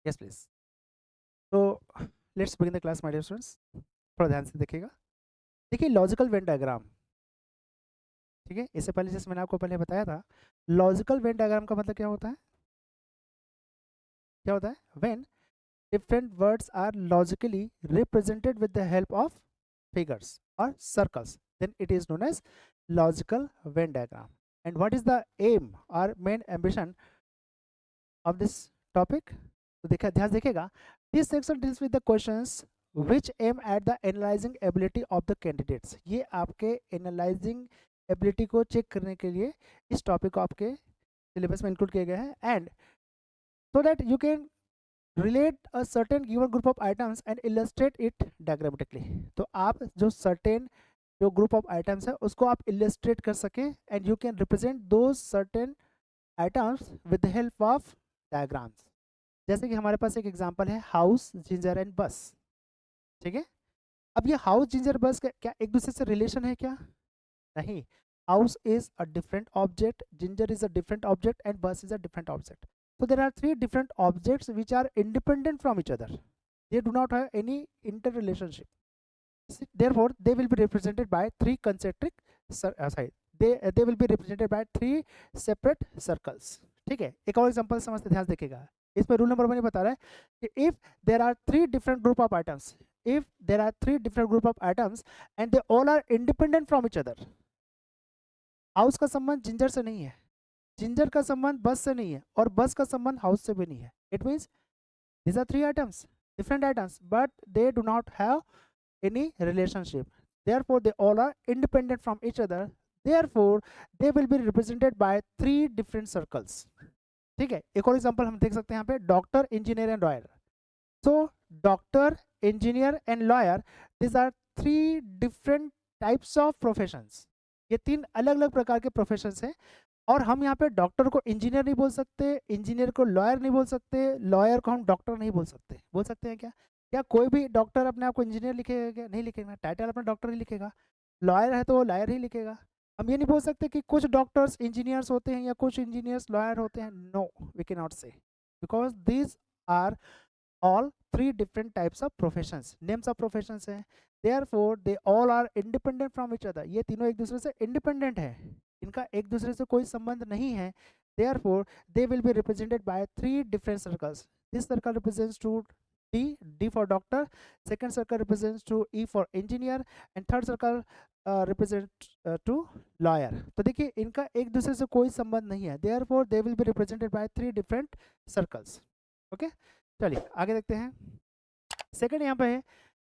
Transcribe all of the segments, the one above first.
Yes please. तो let's begin the class my dear students. थोड़ा ध्यान से देखिएगा। देखिए लॉजिकल वेन डायग्राम, ठीक है, इससे पहले जैसे मैंने आपको पहले बताया था, लॉजिकल वेन डायग्राम का मतलब क्या होता है? क्या होता है? When different words are logically represented with the help of figures or circles, then it is known as logical Venn diagram. And what is the aim or main ambition of this topic? तो देखा, ध्यान से देखिएगा। This section deals with the questions which aim at the analyzing ability of the candidates. ये आपके analyzing ability को check करने के लिए इस टॉपिक को आपके सिलेबस में इंक्लूड किया गया है, and so that you can relate a certain given group of items and illustrate it diagrammatically. तो आप जो certain जो group of items है उसको आप illustrate कर सके, and you can represent those certain items with the help of diagrams. जैसे कि हमारे पास एक एग्जांपल है हाउस, जिंजर एंड बस, ठीक है। अब ये हाउस, जिंजर, बस क्या एक दूसरे से रिलेशन है क्या? नहीं। House is a different object, ginger is a different object and bus is a different object. So there are three different objects which are independent from each other. They do not have any interrelationship. Therefore, they will be represented by three concentric sorry, they will be represented by three separate circles. ठीक है, एक और example समझते, ध्यान से देखिएगा। इसमें rule number 1 बता रहा है कि if there are three different group of items, if there are three different group of items and they all are independent from each other. House का संबंध जिंजर से नहीं है, जिंजर का संबंध बस से नहीं है, और बस का संबंध हाउस से भी नहीं है. It means these are three items, different items, but they do not have any relationship. Therefore, they all are independent from each other. Therefore, they will be represented by three different circles. ठीक है, एक और example हम देख सकते हैं यहाँ पे, doctor, engineer and lawyer. So doctor, engineer and lawyer, this are three different types of professions. ये तीन अलग अलग प्रकार के प्रोफेशंस हैं, और हम यहाँ पे डॉक्टर को इंजीनियर नहीं बोल सकते, इंजीनियर को लॉयर नहीं बोल सकते, लॉयर को हम डॉक्टर नहीं बोल सकते. बोल सकते हैं क्या? क्या कोई भी डॉक्टर अपने आप को इंजीनियर लिखेगा क्या? नहीं लिखेगा, टाइटल अपना डॉक्टर ही लिखेगा. लॉयर है तो वो लॉयर ही लिखेगा. हम ये नहीं बोल सकते कि कुछ डॉक्टर्स इंजीनियर्स होते हैं या कुछ इंजीनियर्स लॉयर होते हैं. No, we can not say, because these are all three different types of professions, names of professions हैं. Therefore they all are independent from each other. ये तीनों एक दूसरे से independent है, इनका एक दूसरे से कोई संबंध नहीं है. Therefore they will be represented by three different circles. This circle represents to D, D for doctor. Second circle represents to E for engineer, and third circle represents to lawyer. तो देखिए इनका एक दूसरे से कोई संबंध नहीं है. Therefore they will be represented by three different circles. Okay? चलिए आगे देखते हैं. सेकंड यहाँ पे है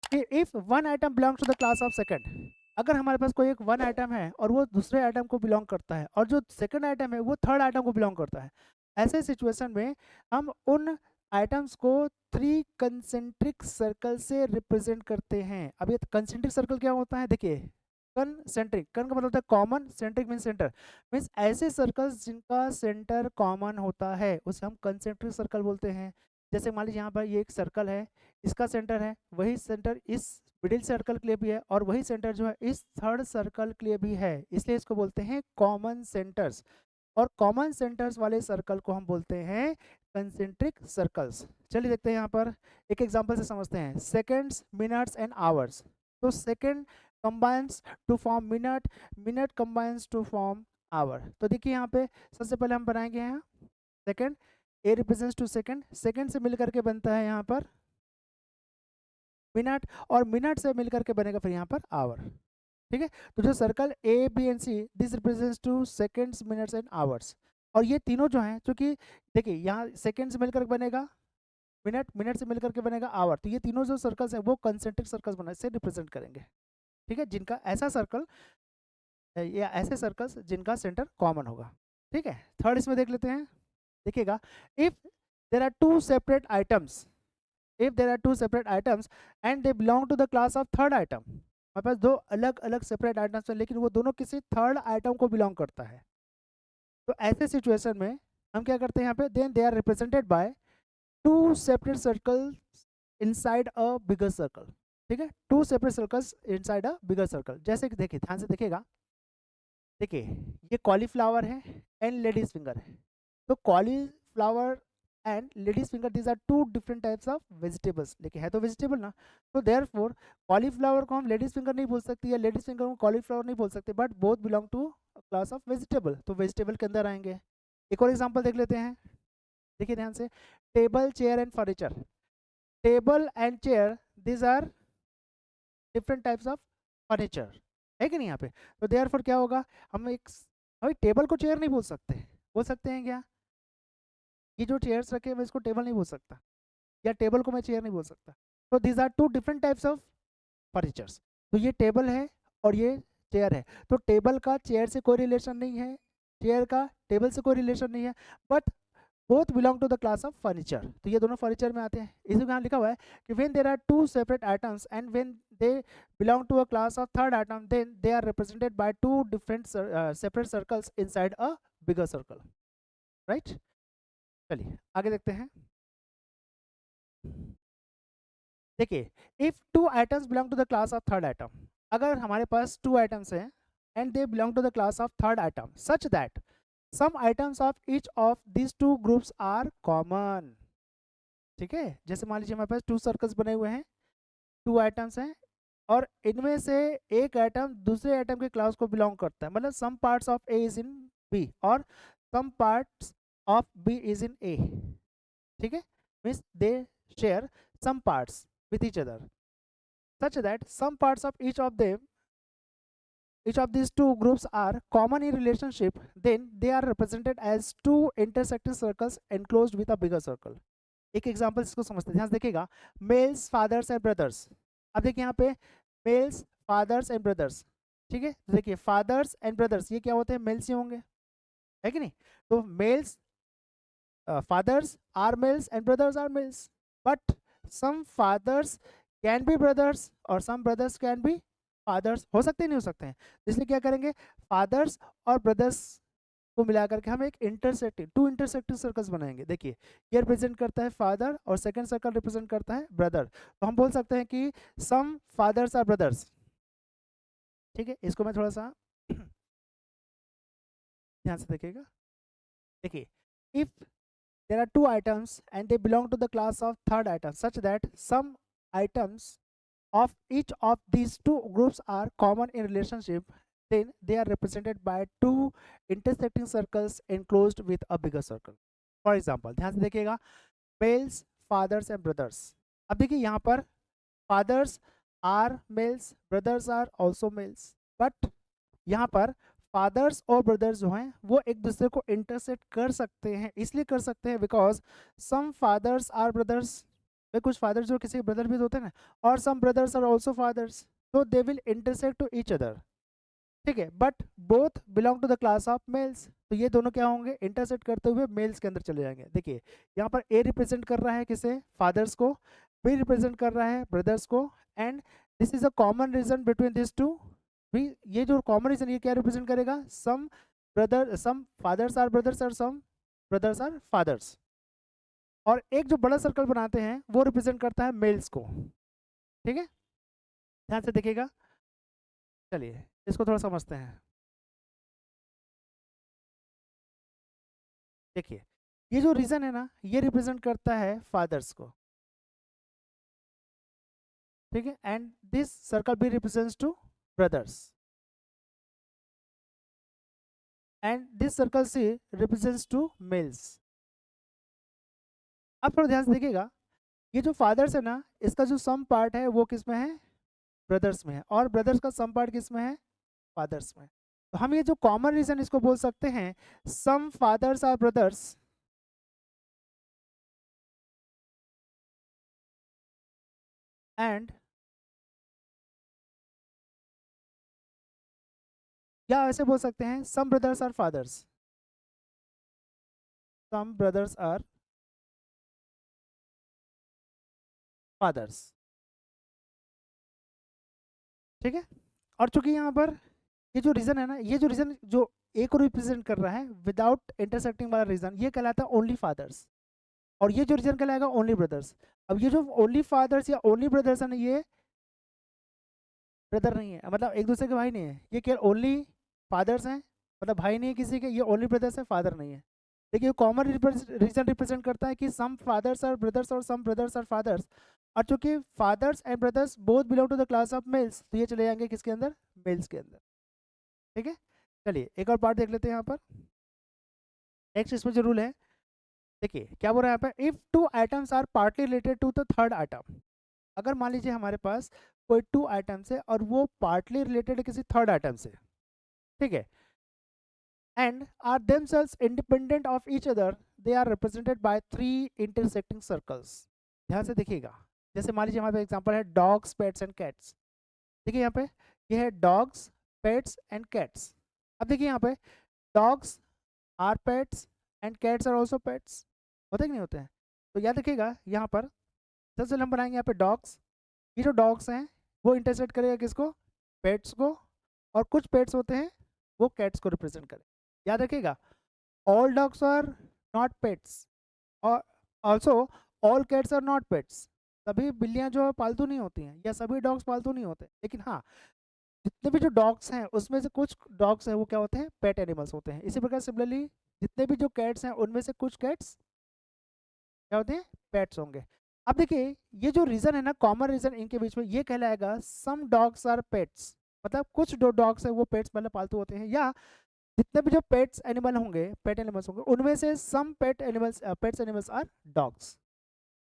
कि if one item belongs to the class of second, अगर हमारे पास कोई एक वन आइटम है और वो दूसरे आइटम को बिलोंग करता है, और जो सेकंड आइटम है वो थर्ड आइटम को बिलोंग करता है, ऐसे सिचुएशन में हम उन आइटम्स को थ्री कंसेंट्रिक सर्कल से रिप्रेजेंट करते हैं. अब ये कंसेंट्रिक सर्कल क्या होता है? देखिए, कंसेंट्रिक, कन का मतलब होता है common, centric mean centre. Means ऐसे सर्कल्स जिनका सेंटर कॉमन होता है उसे हम कंसेंट्रिक सर्कल बोलते हैं. जैसे मान लीजिए यहाँ पर ये एक सर्कल है, इसका सेंटर है, वही सेंटर इस मिडिल सर्कल के लिए भी है, और वही सेंटर जो है इस थर्ड सर्कल के लिए भी है, इसलिए इसको बोलते हैं कॉमन सेंटर्स. और कॉमन सेंटर्स वाले सर्कल को हम बोलते हैं कंसेंट्रिक सर्कल्स. चलिए देखते हैं यहाँ पर एक एग्जांपल से समझते हैं. Seconds, minutes and hours. तो second combines to form minute, minute combines to form hour. तो देखिए यहाँ पे सबसे पहले हम बनाएंगे यहाँ second, A represents to second, second से मिलकर के बनता है यहाँ पर मिनट, और मिनट से मिलकर के बनेगा फिर यहाँ पर आवर. ठीक है, तो जो circle A B and C, this represents to seconds, minutes and hours. और ये तीनों जो हैं, क्योंकि देखिए यहाँ सेकंड से मिलकर बनेगा मिनट, मिनट से मिलकर के बनेगा आवर, तो ये तीनों जो सर्कल्स हैं वो कंसेंट्रिक सर्कल्स बना से रिप्रेजेंट करेंगे. ठीक है, जिनका ऐसा सर्कल या ऐसे सर्कल्स जिनका सेंटर कॉमन होगा. ठीक है, थर्ड इसमें देख लेते हैं. देखिएगा, if there are two separate items, if there are two separate items and they belong to the class of third item, हमारे पास दो अलग अलग सेपरेट आइटम्स हैं लेकिन वो दोनों किसी थर्ड आइटम को बिलोंग करता है, तो ऐसे सिचुएशन में हम क्या करते हैं यहाँ पे, then they are represented by two separate circles inside a bigger circle. ठीक है, two separate circles inside a bigger circle. जैसे कि देखिए, ध्यान से देखिएगा, देखिए ये कॉलीफ्लावर है एंड लेडीज फिंगर है. तो cauliflower and ladies finger, these are two different types of vegetables, लेकिन है तो वेजिटेबल ना, तो देयरफॉर कॉलीफ्लावर को हम लेडीज फिंगर नहीं बोल सकते या लेडीज फिंगर को कॉलीफ्लावर नहीं बोल सकते, but both belong to class of vegetable, तो वेजिटेबल के अंदर आएंगे। एक और एग्जांपल देख लेते हैं, देखिए ध्यान से, table chair and furniture, table and chair these are different types of furniture, है कि नहीं यहाँ पे, तो देयरफॉर क्या होगा, हम एक, अभी टेबल को चेयर नहीं बोल सकते हैं क्या, ये जो चेयर्स रखे हैं मैं इसको टेबल नहीं बोल सकता, या टेबल को मैं चेयर नहीं बोल सकता, तो these are two different types of furnitures, तो ये टेबल है और ये चेयर है, तो टेबल का चेयर से कोई रिलेशन नहीं है, चेयर का टेबल से कोई रिलेशन नहीं है, but both belong to the class of furniture, तो ये दोनों फर्नीचर में आते हैं। इसी में यहाँ लिखा हुआ है कि when there are two separate items and when they belong to a class of third item, then they are represented by two different separate circles inside a bigger circle, right. चलिए आगे देखते हैं, देखिए, if two items belong to the class of third item, अगर हमारे पास two items हैं and they belong to the class of third item such that some items of each of these two groups are common, ठीक है, जैसे मान लीजिए हमारे पास टू सर्कल्स बने हुए हैं, टू आइटम्स हैं, और इनमें से एक आइटम दूसरे आइटम के क्लास को बिलोंग करता है, मतलब some parts of A is in B और some parts of B is in A, ठीक है, means they share some parts with each other such that some parts of each of these two groups are common in relationship, then they are represented as two intersecting circles enclosed with a bigger circle। एक example इसको समझते हैं, ध्यान से देखिएगा, mails fathers and brothers, अब देखिए यहाँ पे मेल्स फादर्स एंड ब्रदर्स, ठीक है, तो देखिए फादर्स एंड ब्रदर्स ये क्या होते हैं, मेल्स ही होंगे, है कि नहीं, तो mails fathers are males and brothers are males, but some fathers can be brothers और some brothers can be fathers, हो सकते हैं नहीं हो सकते हैं, इसलिए क्या करेंगे, fathers और brothers को मिला करके हम एक इंटरसेक्टिंग टू इंटरसेक्टिंग सर्कल्स बनाएंगे। देखिए ये रिप्रेजेंट करता है फादर और सेकंड सर्कल रिप्रेजेंट करता है ब्रदर, तो हम बोल सकते हैं कि सम फादर्स आर ब्रदर्स, ठीक है, इसको मैं थोड़ा सा ध्यान से देखिएगा, देखिए, if there are two items and they belong to the class of third item such that some items of each of these two groups are common in relationship, then they are represented by two intersecting circles enclosed with a bigger circle। For example, ध्यान से देखिएगा, males fathers and brothers, अब देखिए यहाँ पर fathers are males, brothers are also males, but यहाँ पर fathers और ब्रदर्स जो हैं वो एक दूसरे को इंटरसेक्ट कर सकते हैं, इसलिए कर सकते हैं because some fathers are brothers, वे कुछ फादर्स जो किसी ब्रदर भी होते हैं ना, और some brothers are also fathers, तो they will intersect to each other, ठीक है, but both belong to the class of males, तो ये दोनों क्या होंगे, इंटरसेक्ट करते हुए मेल्स के अंदर चले जाएंगे। देखिए यहाँ पर ए रिप्रेजेंट कर रहा है किसे, फादर्स को, बी रिप्रेजेंट कर रहा है ब्रदर्स को, and this is a common region between this two, भी ये जो कॉमन रीजन ये क्या रिप्रेजेंट करेगा, some brother some fathers are brothers और सम ब्रदर्स आर फादर्स, और एक जो बड़ा सर्कल बनाते हैं वो रिप्रेजेंट करता है मेल्स को, ठीक है, ध्यान से देखिएगा। चलिए इसको थोड़ा समझते हैं, देखिए ये जो रीजन है ना ये रिप्रेजेंट करता है फादर्स को, ठीक है, एंड दिस सर्कल भी represents to brothers, and this circle C represents to males. अब थोड़ा ध्यान से देखिएगा, ये जो फादर्स है ना इसका जो सम पार्ट है वो किस में है, ब्रदर्स में है, और ब्रदर्स का सम पार्ट किस में है, फादर्स में, तो हम ये जो कॉमन रीजन इसको बोल सकते हैं, some fathers are brothers and, या ऐसे बोल सकते हैं some brothers are fathers, some brothers are fathers, ठीक है, और चूंकि यहाँ पर ये जो रीजन है ना, ये जो रीजन जो ए को रिप्रेजेंट कर रहा है विदाउट इंटरसेक्टिंग वाला रीजन, ये कहलाता है ओनली फादर्स, और ये जो रीजन कहलाएगा ओनली ब्रदर्स। अब ये जो ओनली फादर्स या ओनली ब्रदर्स है ना, ये ब्रदर नहीं है, मतलब एक दूसरे के भाई नहीं है, ये केवल ओनली फादर्स हैं, मतलब भाई नहीं है किसी के, ये ओनली ब्रदर्स है, फादर नहीं है, देखिए कॉमन रीजन रिप्रेजेंट करता है कि सम फादर्स आर ब्रदर्स और सम ब्रदर्स आर फादर्स, और चूंकि fathers and brothers both belong to the class of males, तो ये चले जाएंगे किसके अंदर, मेल्स के अंदर। ठीक है, चलिए एक और पार्ट देख लेते हैं यहाँ पर। नेक्स्ट इसमें जो रूल है, देखिए क्या बोल रहा है यहाँ पे, if two items are partly related to the third item, अगर मान लीजिए हमारे पास कोई टू आइटम्स है और वो पार्टली रिलेटेड है किसी थर्ड आइटम से, ठीक है, and are themselves independent of each other, they are represented by three intersecting circles। ध्यान से देखिएगा, जैसे मान लीजिए हमारे एग्जांपल है डॉग्स पेट्स एंड कैट्स। देखिए यहाँ पे ये है डॉग्स पेट्स एंड कैट्स। अब देखिए यहाँ पे dogs are pets and cats are also pets, होते कि नहीं होते हैं। तो याद रखिएगा यहाँ पर सबसे पहले हम बनाएंगे यहाँ पे डॉग्स, ये जो डॉग्स हैं वो इंटरसेक्ट करेगा किसको, पेट्स को, और कुछ पेट्स होते हैं वो कैट्स को रिप्रेजेंट करें। याद रखिएगा all dogs are not pets, और also all cats are not pets। सभी बिल्लियां जो है पालतू नहीं होती हैं या सभी डॉग्स पालतू नहीं होते, लेकिन हाँ जितने भी जो डॉग्स हैं उसमें से कुछ डॉग्स हैं वो क्या होते हैं, पेट एनिमल्स होते हैं। इसी प्रकार सिमिलरली जितने भी जो कैट्स हैं उनमें से कुछ कैट्स क्या होते हैं, पेट्स होंगे। अब देखिए ये जो रीजन है ना, कॉमन रीजन इनके बीच में, ये कहलाएगा सम डॉग्स आर पेट्स, मतलब कुछ जो डॉग्स हैं वो पेट्स मतलब पालतू होते हैं, या जितने भी जो पेट्स एनिमल होंगे, पेट एनिमल्स होंगे, उनमें से सम पेट्स एनिमल्स आर डॉग्स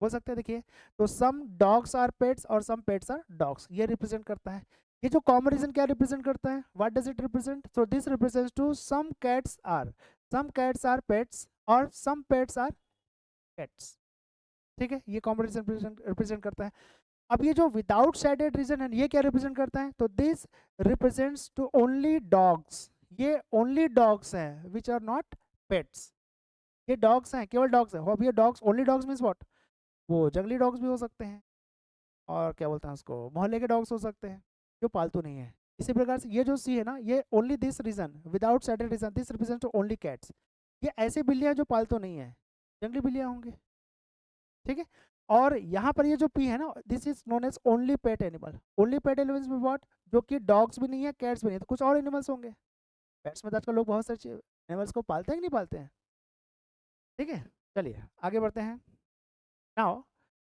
हो सकते हैं। देखिए तो सम डॉग्स आर पेट्स और सम पेट्स आर डॉग्स, ये रिप्रेजेंट करता है। ये जो कॉमन रीजन क्या रिप्रेजेंट करता है, what does it represent, so this represents to some cats are pets और सम पेट्स आर कैट्स। ठीक है, ये कॉमन रीजन रिप्रेजेंट करता है। अब ये जो विदाउट शेडेड रीजन है ये क्या रिप्रेजेंट करता है, तो this represents to only dogs, ये ओनली डॉग्स हैं विच आर नॉट पेट्स। ये डॉग्स हैं, केवल डॉग्स हैं। अब ये dogs, only dogs means what, वो जंगली डॉग्स भी हो सकते हैं, और क्या बोलते हैं उसको, मोहल्ले के डॉग्स हो सकते हैं जो पालतू नहीं है। इसी प्रकार से ये जो सी है ना, ये only this region without shaded region, this represent to only cats, ये ऐसी बिल्लियां जो पालतू नहीं है, जंगली बिल्लियां होंगी। ठीक है, और यहाँ पर ये जो पी है ना, this is known as only pet animal. Only pet animals में व्हाट, जो कि डॉग्स भी नहीं है कैट्स भी नहीं है, तो कुछ और एनिमल्स होंगे। पेट्स में तो आजकल लोग बहुत सारे एनिमल्स को पालते हैं कि नहीं पालते हैं। ठीक है, चलिए आगे बढ़ते हैं। Now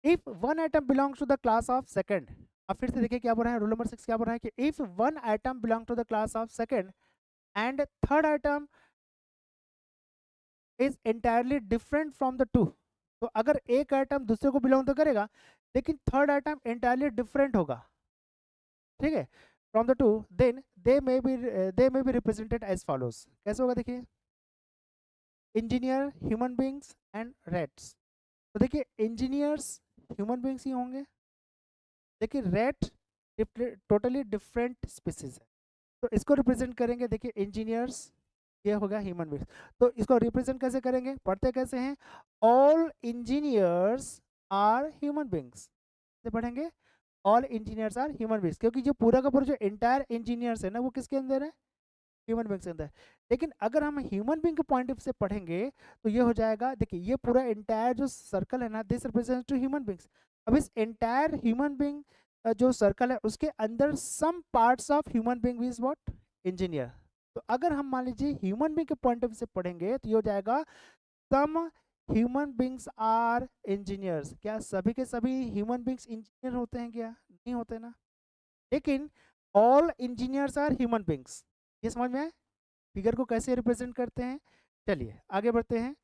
if one item belongs to the class of second, अब फिर से देखिए क्या बोल रहा है, रूल नंबर 6 क्या बोल रहा है कि if one item belong to the class of second and third item is entirely different from the two, तो अगर एक आइटम दूसरे को बिलोंग तो करेगा लेकिन थर्ड आइटम एंटायरली डिफरेंट होगा, ठीक है, from the two, then they may be represented as follows. कैसे होगा देखिए, engineer, human beings and rats. तो देखिए इंजीनियर्स ह्यूमन बींग्स ही होंगे, देखिए रेट टोटली डिफरेंट स्पीसीज है, तो इसको रिप्रेजेंट करेंगे। देखिए इंजीनियर्स, ये होगा ह्यूमन बींग्स, तो इसको रिप्रेजेंट कैसे करेंगे, पढ़ते कैसे हैं, all engineers are human beings, से पढ़ेंगे all engineers are human beings, क्योंकि जो पूरा का पूरा जो एंटायर इंजीनियर्स है ना वो किसके अंदर है, ह्यूमन बींग्स के अंदर। लेकिन अगर हम ह्यूमन बींग के पॉइंट ऑफ से पढ़ेंगे तो ये हो जाएगा, देखिए ये पूरा एंटायर जो सर्कल है ना, this represents to human beings. अब इस एंटायर ह्यूमन बींग जो सर्कल है उसके अंदर some parts of human being is what, engineer. तो अगर हम मान लीजिए ह्यूमन बींग के पॉइंट ऑफ से पढ़ेंगे तो ये हो जाएगा some human beings are engineers. क्या सभी के सभी ह्यूमन बींग्स इंजीनियर होते हैं, क्या नहीं होते ना, लेकिन all engineers are human beings. ये समझ में आए फिगर को कैसे रिप्रेजेंट करते हैं। चलिए आगे बढ़ते हैं।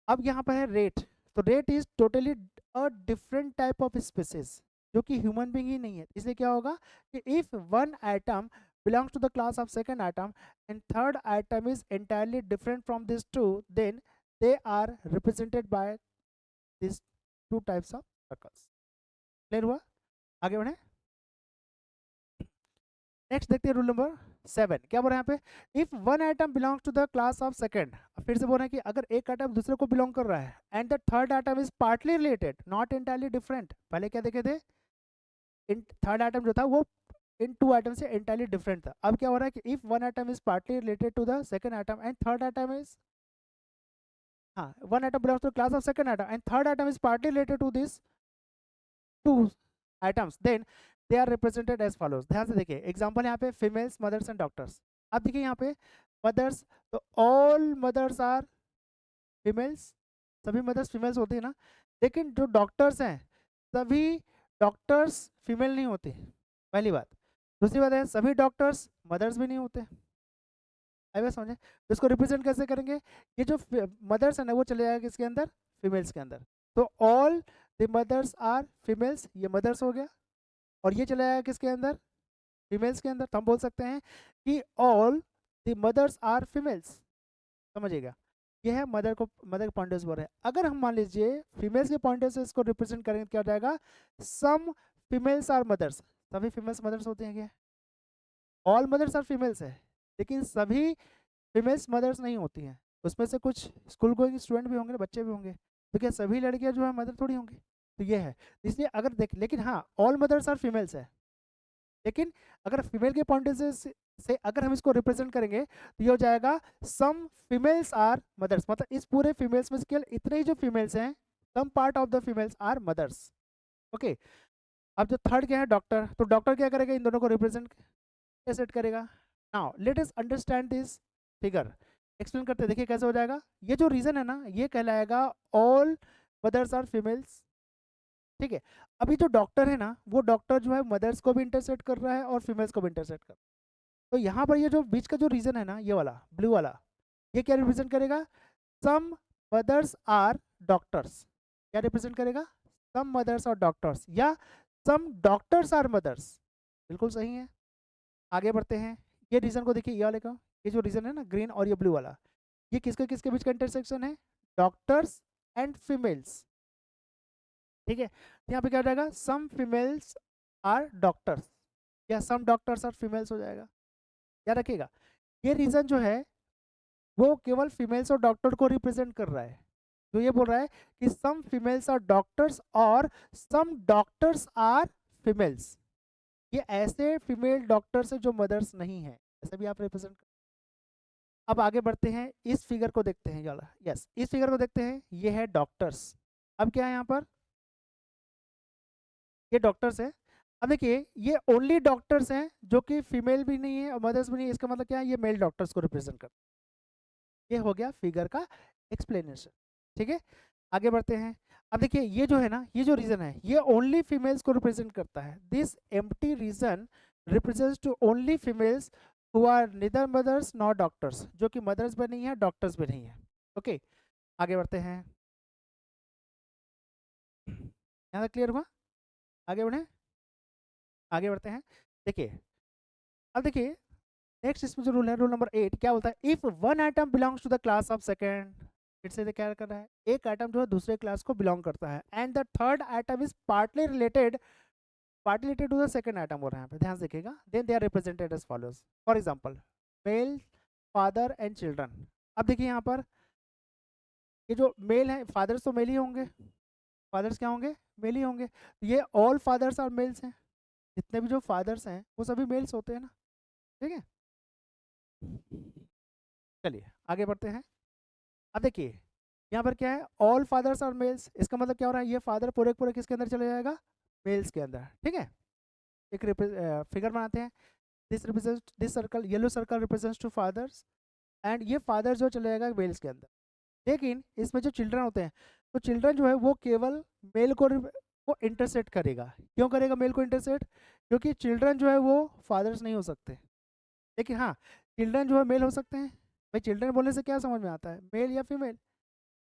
अब यहाँ पर है रेट, तो rate is totally a different type of species जो कि ह्यूमन बींग ही नहीं है, इसलिए क्या होगा कि if one item belongs to the class of second atom and third atom is entirely different from these two, then they are represented by these two types of circles। Clear हुआ, आगे बढ़े। Next देखते हैं rule number 7 क्या बोल रहे हैं यहाँ पे, if one item belongs to the class of second, फिर से बोल रहे हैं कि अगर एक आइटम दूसरे को बिलोंग कर रहा है and the third item is partly related not entirely different, पहले क्या देखे थे, इन थर्ड आइटम जो था वो इन टू आइटम से एंटायरली डिफरेंट था। अब क्या हो रहा है कि if one item is partly related to the second item and third item is, हाँ one item belongs to class of second item and third item is partly related to this two items, then they are represented as follows. ध्यान से देखिए example यहाँ पे females, mothers and doctors. अब देखिए यहाँ पे मदर्स, तो ऑल मदर्स आर फीमेल्स, सभी मदर्स फीमेल्स होती है ना, लेकिन जो डॉक्टर्स हैं सभी डॉक्टर्स फीमेल नहीं होते, पहली बात। दूसरी बात है सभी डॉक्टर्स मदर्स भी नहीं होते। आई बात समझे? तो इसको रिप्रेजेंट कैसे करेंगे? ये जो मदर्स है ना वो चले जाएगा किसके अंदर? फीमेल्स के अंदर। तो all the mothers are females, ये मदर्स हो गया, और ये चला जाएगा किसके अंदर? फीमेल्स के अंदर। तो हम बोल सकते हैं कि all the mothers are females. समझिएगा, ये है मदर को, मदर के पॉइंट ऑफ व्यू है। अगर हम मान लीजिए फीमेल्स के पॉइंट ऑफ से इसको रिप्रेजेंट करेंगे, क्या हो जाएगा? सम फीमेल्स आर मदर्स, सभी फीमेल्स मदर्स होते हैं क्या? ऑल मदर्स आर फीमेल्स है, लेकिन सभी फीमेल्स मदर्स नहीं होती हैं। उसमें से कुछ स्कूल गोइंग स्टूडेंट भी होंगे, बच्चे भी होंगे, तो क्या सभी लड़कियां जो है मदर थोड़ी होंगी? तो ये है, इसलिए अगर देख, लेकिन हाँ ऑल मदर्स आर फीमेल्स है, लेकिन अगर फीमेल के पॉइंट से अगर हम इसको रिप्रेजेंट करेंगे तो ये हो जाएगा सम फीमेल्स आर मदर्स, मतलब इस पूरे फीमेल्स में से केवल इतने ही जो फीमेल्स हैं, some part of the females are mothers. Okay, अब जो थर्ड क्या है? डॉक्टर। तो डॉक्टर क्या करेगा? इन दोनों को रिप्रेजेंट कैसे करेगा? Now let us understand this figure, explain करते हैं, देखिए कैसे हो जाएगा। ये जो रीजन है ना ये कहलाएगा ऑल मदर्स आर फीमेल्स, ठीक है। अभी जो डॉक्टर है ना वो डॉक्टर जो है मदर्स को भी इंटरसेक्ट कर रहा है और फीमेल्स को भी इंटरसेक्ट कर रहा है। तो यहाँ पर ये जो बीच का जो रीजन है ना, ये वाला ब्लू वाला, ये क्या रिप्रेजेंट करेगा? सम मदर्स आर डॉक्टर्स। क्या रिप्रेजेंट करेगा? सम मदर्स और डॉक्टर्स, या सम डॉक्टर्स आर मदर्स। बिल्कुल सही है। आगे बढ़ते हैं, ये रीजन को देखिए, ये वाले का, ये जो रीजन है ना ग्रीन और ये ब्लू वाला, ये किसके किसके बीच का इंटरसेक्शन है? डॉक्टर्स एंड फीमेल्स, ठीक है। तो यहाँ पे क्या हो जाएगा? सम फीमेल्स आर डॉक्टर्स, या सम डॉक्टर्स आर फीमेल्स हो जाएगा। याद रखिएगा, ये रीजन जो है वो केवल फीमेल्स और डॉक्टर को रिप्रेजेंट कर रहा है। तो ये बोल रहा है कि सम फीमेल्स आर डॉक्टर्स और सम डॉक्टर्स आर फीमेल्स। ये ऐसे फीमेल डॉक्टर्स है जो मदर्स नहीं है, ऐसे भी आप रिप्रेजेंट। अब आगे बढ़ते हैं, इस फिगर को देखते हैं, चलो यस इस फिगर को देखते हैं, ये है डॉक्टर्स। अब क्या है यहाँ पर? ये डॉक्टर्स है। अब देखिए ये ओनली डॉक्टर्स हैं जो कि फीमेल भी नहीं है और मदर्स भी नहीं है, इसका मतलब क्या है? ये मेल डॉक्टर्स को रिप्रेजेंट करते हैं। ये हो गया फिगर का एक्सप्लेनेशन, ठीक है। आगे बढ़ते हैं। अब देखिए ये जो है ना, ये जो रीजन है ये ओनली फीमेल्स को रिप्रेजेंट करता है। This empty region represents to only females who are neither mothers not doctors, जो कि मदर्स भी नहीं है डॉक्टर्स भी नहीं है। ओके, आगे बढ़ते हैं। यहाँ तक क्लियर हुआ? आगे बढ़े, आगे बढ़ते हैं। देखिए, अब देखिए नेक्स्ट इसमें जो रूल है, रूल नंबर 8 क्या बोलता है? If one item belongs to the class of second, फिर से क्या कर रहा है? एक आइटम जो है दूसरे क्लास को बिलोंग करता है, and the third item is partly related to the second item बोल रहे हैं, यहाँ पे ध्यान से देखिएगा। Then they are represented as follows, for example male father and children. अब देखिए यहाँ पर ये जो मेल है, फादर्स तो मेल ही होंगे, फादर्स क्या होंगे? मेल ही होंगे। ये ऑल फादर्स आर मेल्स हैं, जितने भी जो फादर्स हैं वो सभी मेल्स होते हैं ना, ठीक है। चलिए आगे बढ़ते हैं। अब देखिए यहाँ पर क्या है? ऑल फादर्स आर मेल्स, इसका मतलब क्या हो रहा है? ये फादर पूरे पूरे किसके अंदर चले जाएगा? मेल्स के अंदर, ठीक है। एक फिगर बनाते हैं। This circle, yellow circle represents to fathers, and ये फादर जो चले जाएगा मेल्स के अंदर। लेकिन इसमें जो चिल्ड्रन होते हैं, तो चिल्ड्रन जो है वो केवल मेल को वो इंटरसेक्ट करेगा। क्यों करेगा मेल को इंटरसेक्ट? क्योंकि चिल्ड्रन जो है वो फादर्स नहीं हो सकते, लेकिन हाँ चिल्ड्रन जो है मेल हो सकते हैं। भाई चिल्ड्रन बोलने से क्या समझ में आता है? मेल या फीमेल,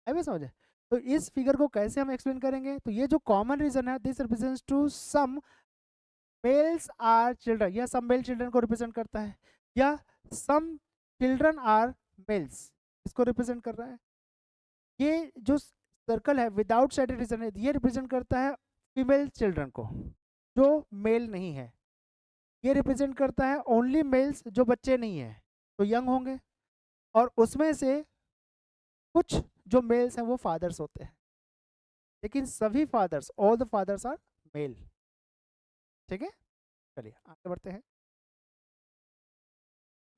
है भी समझे? तो इस फिगर को कैसे हम एक्सप्लेन करेंगे? तो ये जो कॉमन रीजन है, this represents to some males are children, या सम मेल चिल्ड्रन को रिप्रेजेंट करता है, या सम चिल्ड्रन आर मेल्स, इसको रिप्रेजेंट कर रहा है। ये जो सर्कल है विदाउट सेट रीजन है, ये रिप्रेजेंट करता है फीमेल चिल्ड्रन को जो मेल नहीं है। ये रिप्रेजेंट करता है ओनली मेल्स जो बच्चे नहीं है, तो यंग होंगे, और उसमें से कुछ जो मेल्स हैं वो फादर्स होते हैं, लेकिन सभी fathers, all the fathers are male, ठीक है। चलिए आगे बढ़ते हैं।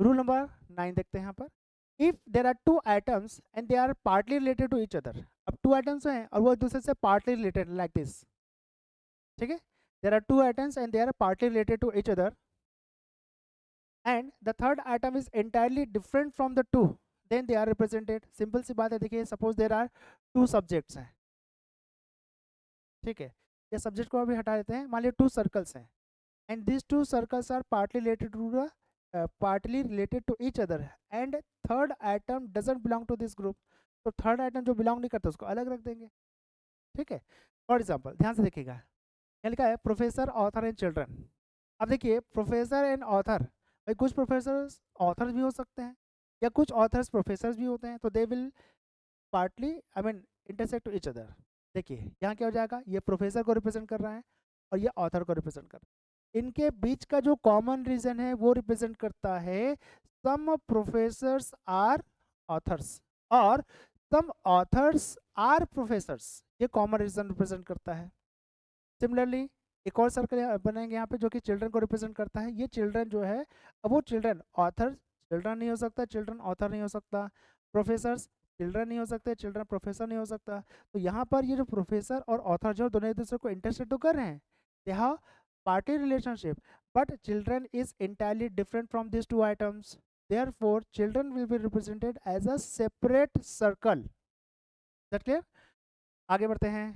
रूल नंबर 9 देखते हैं यहाँ पर। If there are two items and they are partly related to each other, अब टू आइटम्स हैं और वो एक दूसरे से पार्टली रिलेटेड, लाइक दिस, ठीक है। There are two items and they are partly related to each other, and the third item is entirely different from the two, then they are represented. Simple सी बात है, देखिए suppose there are 2 subjects हैं, ठीक है, ये subject को अभी हटा देते हैं, मान लीजिए 2 सर्कल्स हैं, and this 2 circles are partly related to each other, and third atom doesn't belong to this group, तो थर्ड आइटम जो बिलोंग नहीं करता उसको अलग रख देंगे, ठीक है। फॉर एग्जाम्पल ध्यान से देखिएगा, यहाँ लिखा है प्रोफेसर ऑथर एंड चिल्ड्रन। अब देखिए प्रोफेसर एंड ऑथर, भाई कुछ प्रोफेसर ऑथर्स भी हो सकते हैं या कुछ ऑथर्स प्रोफेसर्स भी होते हैं, तो they will partly I mean intersect to each other. देखिए यहाँ क्या हो जाएगा, ये प्रोफेसर को रिप्रेजेंट कर रहा है और ये ऑथर को रिप्रेजेंट कर रहा है। इनके बीच का जो कॉमन रीजन है वो रिप्रेजेंट करता है सम प्रोफेसर्स आर ऑथर्स और सम ऑथर्स आर प्रोफेसर्स, ये कॉमन रीजन रिप्रेजेंट करता है। सिमिलरली एक और सर्कल बनेंगे यहाँ पे जो कि चिल्ड्रन को रिप्रेजेंट करता है। ये चिल्ड्रन जो है, अब वो चिल्ड्रन ऑथर चिल्ड्रन नहीं हो सकता, चिल्ड्रन ऑथर नहीं हो सकता, प्रोफेसर्स चिल्ड्रन नहीं हो सकते, चिल्ड्रन प्रोफेसर नहीं हो सकता। तो यहाँ पर ये जो प्रोफेसर और ऑथर जो दोनों एक दूसरे को इंटरसेक्ट तो कर रहे हैं, they have party relationship, but children is entirely different from these two items, therefore children will be represented as a separate circle। That clear? आगे बढ़ते हैं।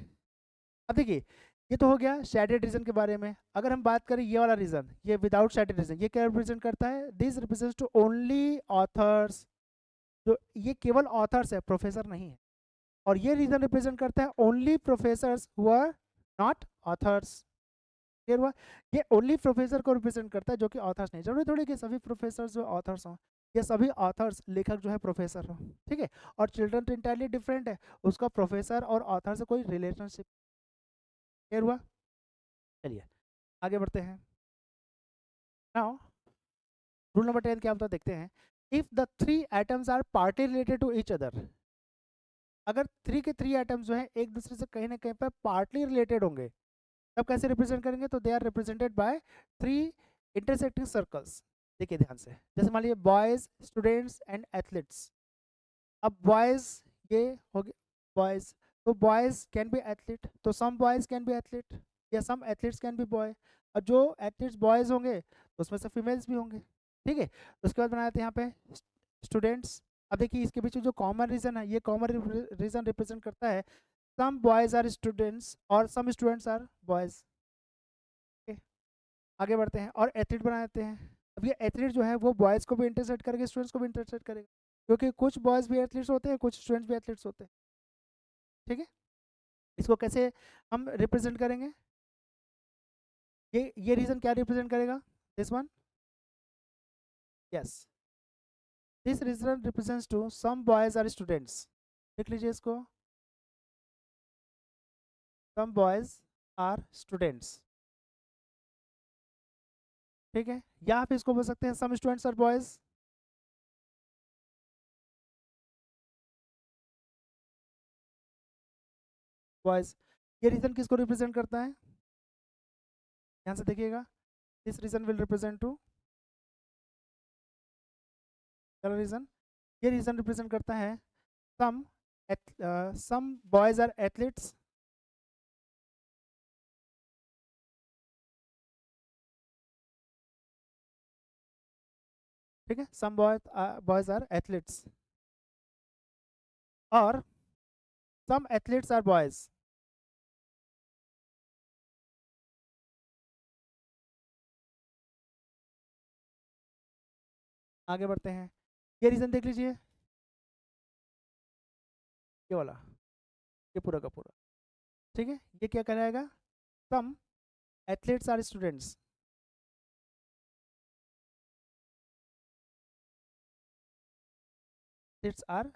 अब देखिए ये तो हो गया शेडेड रीजन के बारे में। अगर हम बात करें ये वाला रीजन, ये विदाउट शेडेड रीजन, ये क्या रिप्रेजेंट करता है, this represents to only authors, जो ये केवल ऑथर्स है, प्रोफेसर नहीं है। और ये रीजन रिप्रेजेंट करता है only professors who are not authors. Clear हुआ? ये ओनली प्रोफेसर को रिप्रेजेंट करता है जो कि ऑथर्स नहीं। जरूरी थोड़ी कि सभी प्रोफेसर जो ऑथर्स हों, ये सभी ऑथर्स लेखक जो है प्रोफेसर हो, ठीक है। और चिल्ड्रन तो इंटायरली डिफरेंट है, उसका प्रोफेसर और ऑथर से कोई रिलेशनशिप। क्लियर हुआ? चलिए आगे बढ़ते हैं। नाउ रूल नंबर 10 क्या होता है देखते हैं। If the 3 atoms are partly related to each other, अगर 3 के 3 एटम्स जो है एक दूसरे से कहीं ना कहीं पर पार्टली रिलेटेड होंगे, तब कैसे रिप्रेजेंट करेंगे, तो they are represented by 3 intersecting circles. देखिए ध्यान से, जैसे मान लीजिए बॉयज, स्टूडेंट्स एंड एथलीट्स। अब बॉयज ये हो गए बॉयज, तो बॉयज कैन बी एथलीट, तो some boys can be athlete या some athletes can be boy. और जो एथलीट्स बॉयज होंगे तो उसमें से फीमेल्स भी होंगे, ठीक है। तो उसके बाद बनाए थे यहाँ पे स्टूडेंट्स। अब देखिए इसके पीछे जो कॉमन रीजन है, ये कॉमन रीजन रिप्रेजेंट करता है सम बॉयज आर स्टूडेंट्स और सम स्टूडेंट्स आर बॉयज। आगे बढ़ते हैं और एथलीट बना देते हैं। अब ये एथलीट जो है वो बॉयज़ को भी इंटरसेक्ट करेगा, स्टूडेंट्स को भी इंटरसेक्ट करेगा, क्योंकि कुछ बॉयज़ भी एथलीट्स होते हैं, कुछ स्टूडेंट्स भी एथलीट्स होते हैं, ठीक है। इसको कैसे हम रिप्रेजेंट करेंगे, ये रीजन क्या रिप्रेजेंट करेगा, this one, yes, this region represents to some boys are students. लिख लीजिए इसको, सम बॉयज़ आर स्टूडेंट्स, ठीक है। या आप इसको बोल सकते हैं some students are boys. Boys, ये रीजन किसको रिप्रेजेंट करता है, ध्यान से देखिएगा, this region will represent to region, ये रीजन रिप्रेजेंट करता है some some boys are athletes, ठीक है, सम बॉयज आर एथलीट्स और सम एथलीट्स आर बॉयज। आगे बढ़ते हैं, ये रीजन देख लीजिए, ये वाला, ये पूरा का पूरा, ठीक है। ये क्या कहलाएगा, some athletes are students, athletes are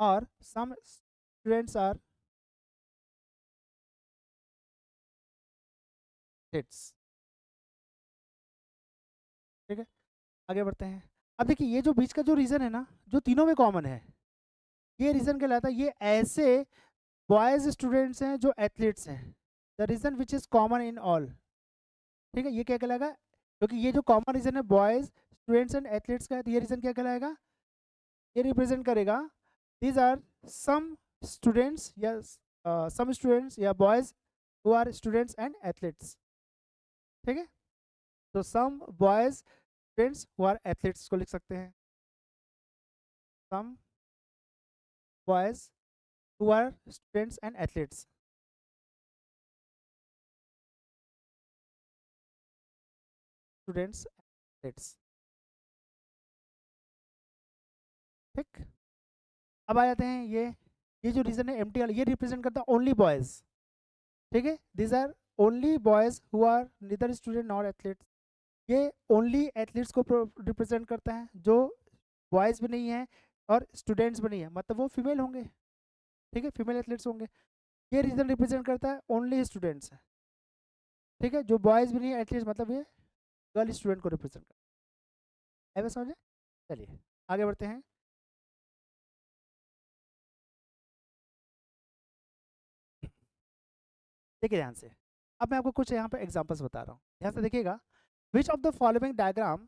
और सम स्टूडेंट्स आर एथलीट्स, ठीक है। आगे बढ़ते हैं। अब देखिए ये जो बीच का जो रीजन है ना, जो तीनों में कॉमन है, ये रीजन कहलाता है, ये ऐसे बॉयज स्टूडेंट्स हैं जो एथलीट्स हैं, the region which is common in all, ठीक है। ये क्या कहलाएगा, क्योंकि ये जो कॉमन रीजन है बॉयज स्टूडेंट्स एंड एथलीट्स का है, तो ये रीजन क्या कहलाएगा, ये रिप्रेजेंट करेगा दीज आर सम स्टूडेंट्स या सम स्टूडेंट्स या boys who are students and athletes, ठीक है। तो some boys students who are athletes को लिख सकते हैं, some boys who are students and athletes, students athletes. ठीक, अब आ जाते हैं ये जो रीजन है एम्प्टी वाला, ये रिप्रेजेंट करता है ओनली बॉयज। ठीक है, these are only boys who are neither student nor athletes. ये ओनली एथलीट्स को रिप्रेजेंट करता है, जो बॉयज भी नहीं है और स्टूडेंट्स भी नहीं है, मतलब वो फीमेल होंगे। ठीक है, फीमेल एथलीट्स होंगे। ये रीजन रिप्रेजेंट करता है ओनली स्टूडेंट्स है। ठीक है, जो बॉयज भी नहीं है एथलीट्स, मतलब ये गर्ल स्टूडेंट को रिप्रेजेंट करता है। ऐसा समझे? चलिए आगे बढ़ते हैं। देखिए ध्यान से, अब मैं आपको कुछ यहाँ पे एग्जांपल्स बता रहा हूँ, ध्यान से देखिएगा। Which of the following diagram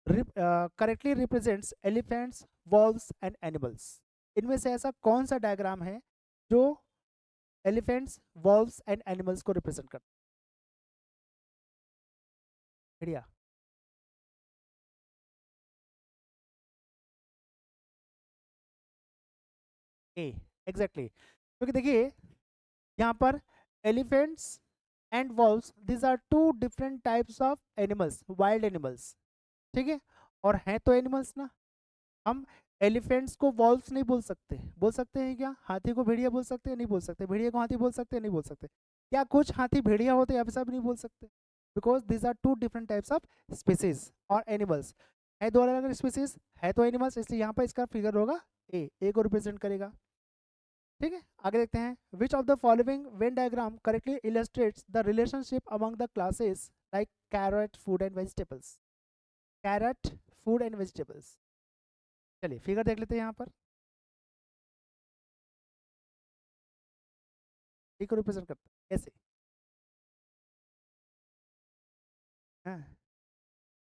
correctly represents elephants, wolves and animals. इनमें से ऐसा कौन सा डायग्राम है जो एलिफेंट्स, वॉल्व्स एंड एनिमल्स को रिप्रेजेंट करता है? बढ़िया। ए, एग्जैक्टली, क्योंकि देखिए यहाँ पर elephants and wolves, this are two different types of animals, wild animals. ठीक है, और हैं तो एनिमल्स ना। हम एलिफेंट्स को वॉल्व्स नहीं बोल सकते, बोल सकते हैं क्या? हाथी को भेड़िया बोल सकते हैं? नहीं बोल सकते। भेड़िया को हाथी बोल सकते हैं? नहीं बोल सकते। क्या कुछ हाथी भेड़िया होते हैं? सब नहीं बोल सकते, because this are two different types of species और एनिमल्स। है दो अलग अलग स्पीसीज, है तो एनिमल्स, इसलिए यहाँ पर इसका फिगर होगा ए को रिप्रेजेंट करेगा। ठीक है, आगे देखते हैं। Which of the following Venn diagram correctly illustrates the relationship among the classes like carrot, food and vegetables. Carrot, food and vegetables. चलिए फिगर देख लेते हैं यहाँ पर। ए को रिप्रेजेंट करता है कैसे? हाँ,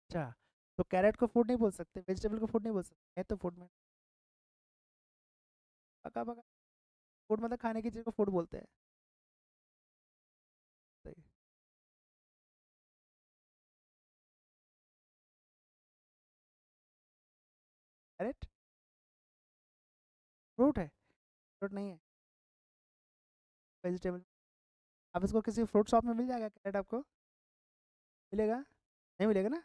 अच्छा, तो कैरेट को फूड नहीं बोल सकते, वेजिटेबल को फूड नहीं बोल सकते, है तो फूड में पका पका। फूड मतलब खाने की चीज़ को फूड बोलते हैं। सही। कैरेट फ्रूट है? फ्रूट नहीं है, वेजिटेबल। अब इसको किसी फ्रूट शॉप में मिल जाएगा कैरेट आपको? मिलेगा? नहीं मिलेगा ना।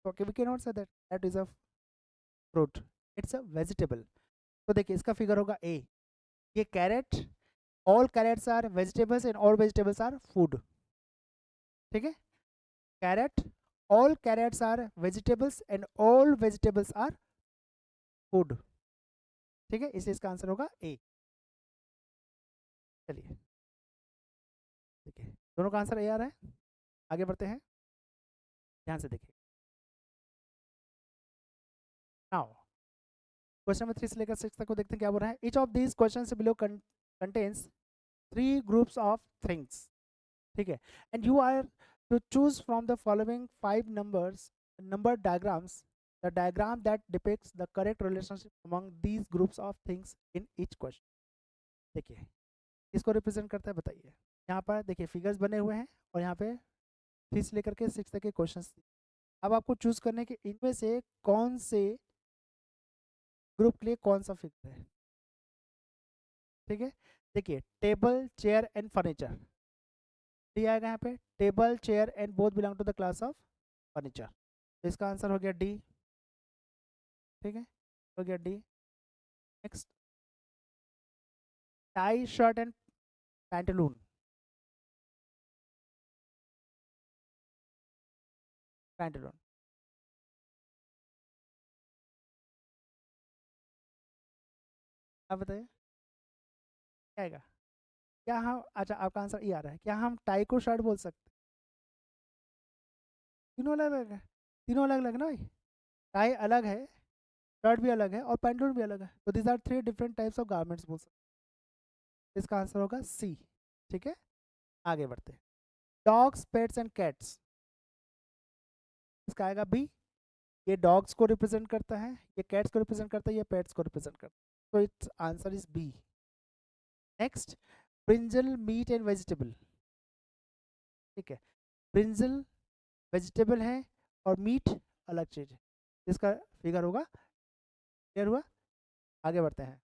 Okay, we can not say that that is a fruit, it's a vegetable. तो देखिए इसका फिगर होगा ए। ये carrot, all carrots are vegetables and all vegetables are food. ठीक है, carrot, all carrots are vegetables and all vegetables are food. ठीक है, इसलिए इसका आंसर होगा ए। चलिए देखिए, दोनों का आंसर ए आ रहा है। आगे बढ़ते हैं, ध्यान से देखिए। नाउ क्वेश्चन नंबर 3 से लेकर 6 तक को देखते हैं क्या बोल रहा है। Each of these question below contains three groups of things. ठीक है, and you are to choose from the following five number diagrams the diagram that depicts the correct relationship among these groups of things in each question. देखिए इसको represent करता है, बताइए। यहाँ पर देखिए फिगर्स बने हुए हैं और यहाँ पे 3 से लेकर के 6 तक के क्वेश्चन। अब आपको चूज करने के इनमें से कौन से ग्रुप के लिए कौन सा फिगर है। ठीक है, देखिए table, chair and furniture D आएगा यहाँ पे। Table, chair and both belong to the class of furniture, तो इसका आंसर हो गया डी। ठीक है, हो गया D. Next, tie, shirt and pantaloon. Pantaloon, अब बताइए क्या आएगा? क्या हम, अच्छा आपका आंसर ये आ रहा है, क्या हम टाई को शर्ट बोल सकते? तीनों अलग अलग है, तीनों अलग अलग ना भाई। टाई अलग है, शर्ट भी अलग है और पैंटलून भी अलग है, तो these are three different types of garments बोल सकते हैं। इसका आंसर होगा सी। ठीक है, आगे बढ़ते हैं। डॉग्स, पेट्स एंड कैट्स, इसका आएगा बी। ये डॉग्स को रिप्रेजेंट करता है, ये कैट्स को रिप्रेजेंट करता है, ये पेट्स को रिप्रेजेंट करता है, तो its answer is B. Next, brinjal, meat and vegetable. ठीक है, ब्रिंजल वेजिटेबल है और मीट अलग चीज़ है। इसका फिगर होगा। क्लियर हुआ? आगे बढ़ते हैं।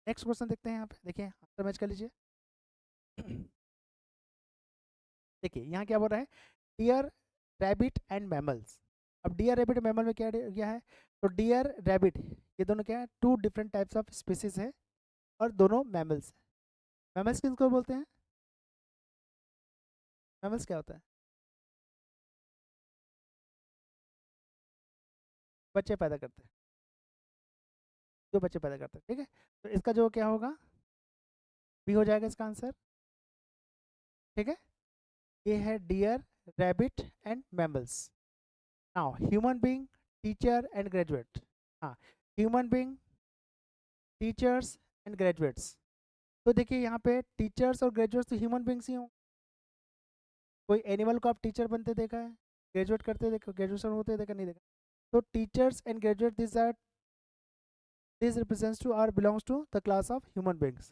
नेक्स्ट क्वेश्चन देखते हैं। यहाँ पे देखिए, आंसर मैच कर लीजिए। देखिए यहाँ क्या बोल रहा है, डियर रैबिट एंड मैमल्स। अब डियर रैबिट मैमल में क्या है, तो डियर रैबिट ये दोनों क्या है, two different types of species है और दोनों मैमल्स हैं। मैमल्स किसको बोलते हैं? मैमल्स क्या होता है? बच्चे पैदा करते हैं, जो बच्चे पैदा करते हैं। ठीक है, तो इसका जो क्या होगा, बी हो जाएगा इसका आंसर। ठीक है, ये है deer rabbit and mammals. Now human being, teacher and graduate. हाँ, human being, teachers and graduates. तो देखिए यहाँ पे टीचर्स और ग्रेजुएट्स तो ह्यूमन बींग्स ही हों। कोई एनिमल को आप टीचर बनते देखा है, ग्रेजुएट करते देखो, ग्रेजुएशन होते देखा नहीं देखा? तो teachers and graduate, this represents to are belongs to the class of human beings.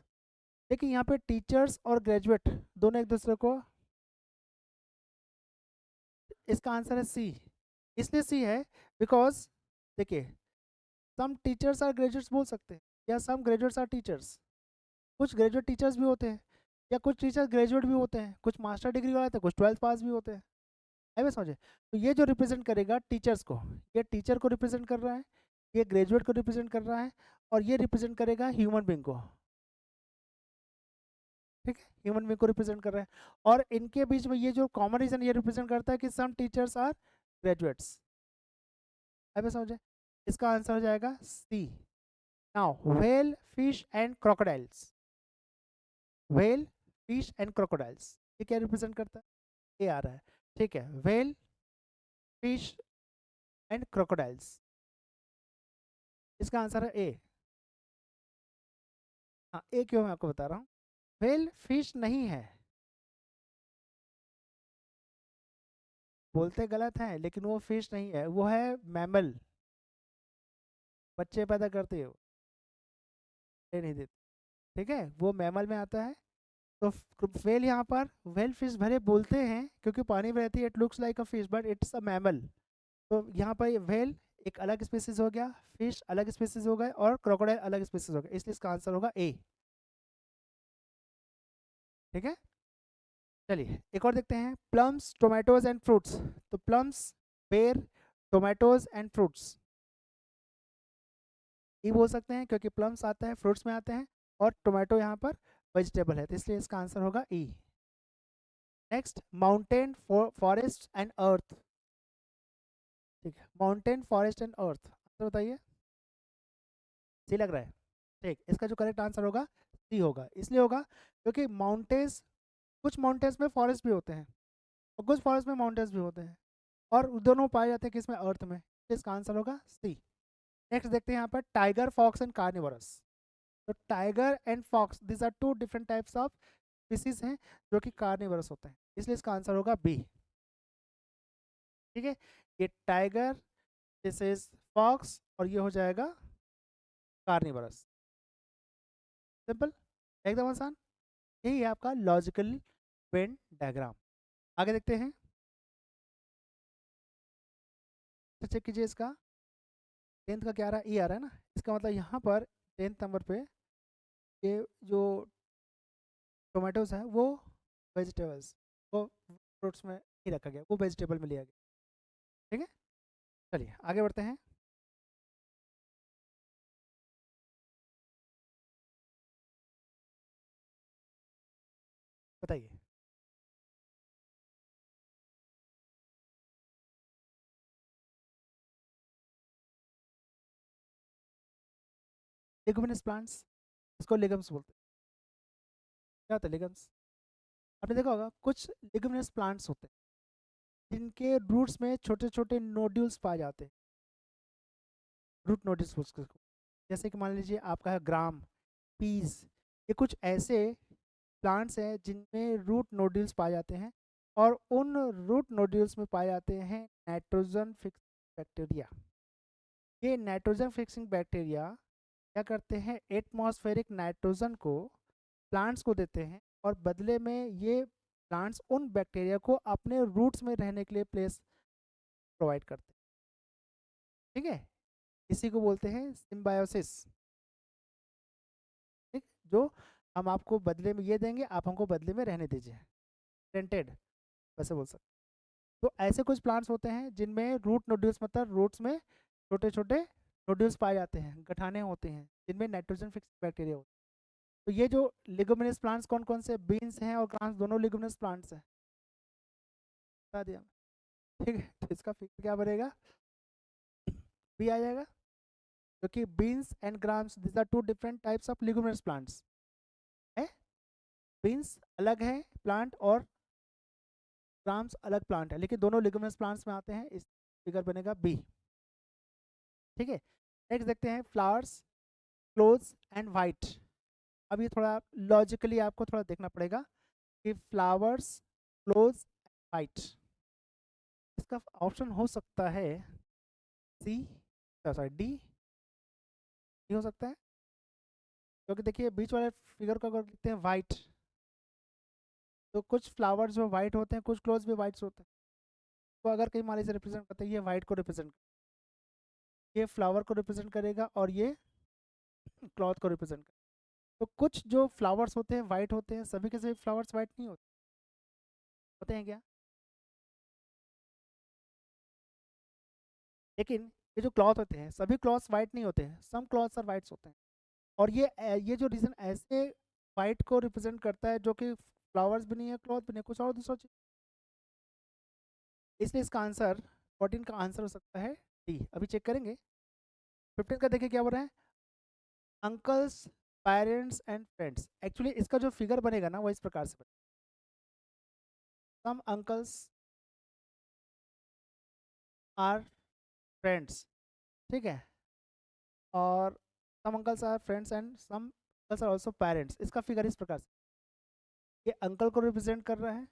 देखिए यहाँ पे टीचर्स और ग्रेजुएट दोनों एक दूसरे को, इसका आंसर है सी। इसलिए सी है बिकॉज देखिए, सम टीचर्स आर ग्रेजुएट्स बोल सकते हैं, या सम ग्रेजुएट्स आर टीचर्स। कुछ ग्रेजुएट टीचर्स भी होते हैं, या कुछ टीचर्स ग्रेजुएट भी होते हैं, कुछ मास्टर डिग्री वाले होते हैं, कुछ 12th पास भी होते हैं। है मैं समझे? तो ये जो रिप्रेजेंट करेगा टीचर्स को, ये टीचर को रिप्रेजेंट कर रहा है, ये ग्रेजुएट को रिप्रेजेंट कर रहा है, और ये रिप्रेजेंट करेगा ह्यूमन बींग को। ठीक है, ह्यूमन बींग को रिप्रेजेंट कर रहा है। और इनके बीच में ये जो कॉमन रीजन ये रिप्रेजेंट करता है कि सम टीचर्स आर ग्रेजुएट्स। है मैं समझे? इसका आंसर हो जाएगा C. Now whale, fish and crocodiles. Whale, fish and crocodiles, ये क्या रिप्रेजेंट करता है? ये आ रहा है। ठीक है, व्हेल, फिश एंड क्रोकोडाइल्स, इसका आंसर है ए। हाँ, ए क्यों मैं आपको बता रहा हूँ। व्हेल फिश नहीं है, बोलते गलत है, लेकिन वो फिश नहीं है, वो है मैमल। बच्चे पैदा करते हो, ये नहीं देते। ठीक है, वो मैमल में आता है। तो व्हेल यहाँ पर, व्हेल फिश भले बोलते हैं क्योंकि पानी में रहती है, it looks like a fish but it's a mammal. तो यहाँ पर व्हेल एक अलग स्पीसीज हो गया, फिश अलग स्पीसीज हो गए, और क्रोकोडाइल अलग स्पीसीज हो गए, इसलिए इसका आंसर होगा ए। ठीक है, चलिए एक और देखते हैं, प्लम्स, टोमेटोज एंड फ्रूट्स। तो प्लम्स, पेर, टोमेटोज एंड फ्रूट्स, ये बोल सकते हैं क्योंकि प्लम्स आता है फ्रूट्स में आते हैं, और टोमेटो यहाँ पर वेजिटेबल है, तो इसलिए इसका आंसर होगा E. Next, mountain, forest and earth. ठीक है, mountain, forest and earth, answer बताइए। सी लग रहा है? ठीक, इसका जो करेक्ट आंसर होगा सी होगा। इसलिए होगा क्योंकि माउंटेन्स, कुछ माउंटेन्स में फॉरेस्ट भी होते हैं और कुछ फॉरेस्ट में माउंटेन्स भी होते हैं, और दोनों पाए जाते हैं किसमें, अर्थ में, तो इसका आंसर होगा सी। नेक्स्ट देखते हैं यहाँ पर, टाइगर, फॉक्स एंड कार्निवरस। तो tiger and fox, this are two different types of species हैं जो कि कार्निवरस होते हैं, इसलिए इसका आंसर होगा बी। ठीक है, ये टाइगर, दिस इज फॉक्स, और ये हो जाएगा कार्निवरस। सिंपल, एकदम आसान। यही है आपका लॉजिकल वेन डायग्राम। आगे देखते हैं, तो चेक कीजिए इसका 10th का क्या आ रहा है, ई आ रहा है ना, इसका मतलब यहाँ पर 10th नंबर पे ये जो टोमेटोज है वो वेजिटेबल्स, वो फ्रूट्स में ही रखा गया, वो वेजिटेबल में लिया गया। ठीक है, चलिए आगे बढ़ते हैं। बताइए। लेगुमिनस प्लांट्स, इसको लेगम्स बोलते हैं। क्या होता है लेगम्स? आपने देखा होगा कुछ लेगुमिनस प्लांट्स होते हैं जिनके रूट्स में छोटे छोटे नोड्यूल्स पाए जाते हैं, रूट नोड्यूल्स बोलते हैं उसको। जैसे कि मान लीजिए आपका है ग्राम, पीस, ये कुछ ऐसे प्लांट्स हैं जिनमें रूट नोड्यूल्स पाए जाते हैं, और उन रूट नोड्यूल्स में पाए जाते हैं नाइट्रोजन फिक्सिंग बैक्टीरिया। ये नाइट्रोजन फिक्सिंग बैक्टीरिया क्या करते हैं, एटमॉस्फेरिक नाइट्रोजन को प्लांट्स को देते हैं, और बदले में ये प्लांट्स उन बैक्टीरिया को अपने रूट्स में रहने के लिए प्लेस प्रोवाइड करते हैं। ठीक है, इसी को बोलते हैं सिम्बायोसिस। ठीक, जो हम आपको बदले में ये देंगे, आप हमको बदले में रहने दीजिए, टेंटेड वैसे बोल सकते। तो ऐसे कुछ प्लांट्स होते हैं जिनमें रूट नोड्यूल्स, मतलब रूट्स में छोटे छोटे नोड्यूल्स पाए जाते हैं, गठाने होते हैं, जिनमें नाइट्रोजन फिक्स बैक्टीरिया होते हैं। तो ये जो लिगुमिनस प्लांट्स कौन कौन से, बीन्स हैं और ग्राम्स दोनों लिगुमिनस प्लांट्स हैं, बता दिया। ठीक है, तो इसका फिगर क्या बनेगा, बी आ जाएगा, क्योंकि beans and grams this are two different types of leguminous plants है। बीन्स अलग है प्लांट और ग्राम्स अलग प्लांट है, लेकिन दोनों लिगुमिनस प्लांट्स में आते हैं, इस फिगर बनेगा बी। ठीक है, नेक्स्ट देखते हैं फ्लावर्स, क्लोथ्स एंड वाइट। अब ये थोड़ा लॉजिकली आपको थोड़ा देखना पड़ेगा कि फ्लावर्स, क्लोथ्स, वाइट, इसका ऑप्शन हो सकता है सी, सॉरी डी, नहीं हो सकता है, क्योंकि देखिए बीच वाले फिगर को अगर देखते हैं वाइट, तो कुछ फ्लावर्स जो वाइट होते हैं, कुछ क्लोथ्स भी वाइट होते हैं। तो अगर कहीं मान लीजिए रिप्रेजेंट करते हैं, ये वाइट को रिप्रेजेंट, ये फ्लावर को रिप्रेजेंट करेगा और ये क्लॉथ को रिप्रेजेंट करेगा। तो कुछ जो फ्लावर्स होते हैं वाइट होते हैं, सभी के सभी फ्लावर्स वाइट नहीं होते, होते हैं क्या? लेकिन ये जो क्लॉथ होते हैं, सभी क्लॉथ्स वाइट नहीं होते हैं, सम क्लॉथ्स आर वाइट्स होते हैं। और ये जो रीजन ऐसे वाइट को रिप्रेजेंट करता है, जो कि फ्लावर्स भी नहीं है, क्लॉथ भी नहीं, कुछ और दूसरा चीज, इसलिए इसका आंसर 14 का आंसर हो सकता है डी। अभी चेक करेंगे 15 का, देखिए क्या बोल रहे हैं, uncles, parents and friends. Actually इसका जो फिगर बनेगा ना वो इस प्रकार से बनेगा, सम अंकल्स आर फ्रेंड्स, ठीक है, और some uncles are friends and some uncles are also parents. इसका फिगर इस प्रकार से, ये अंकल को रिप्रेजेंट कर रहा है,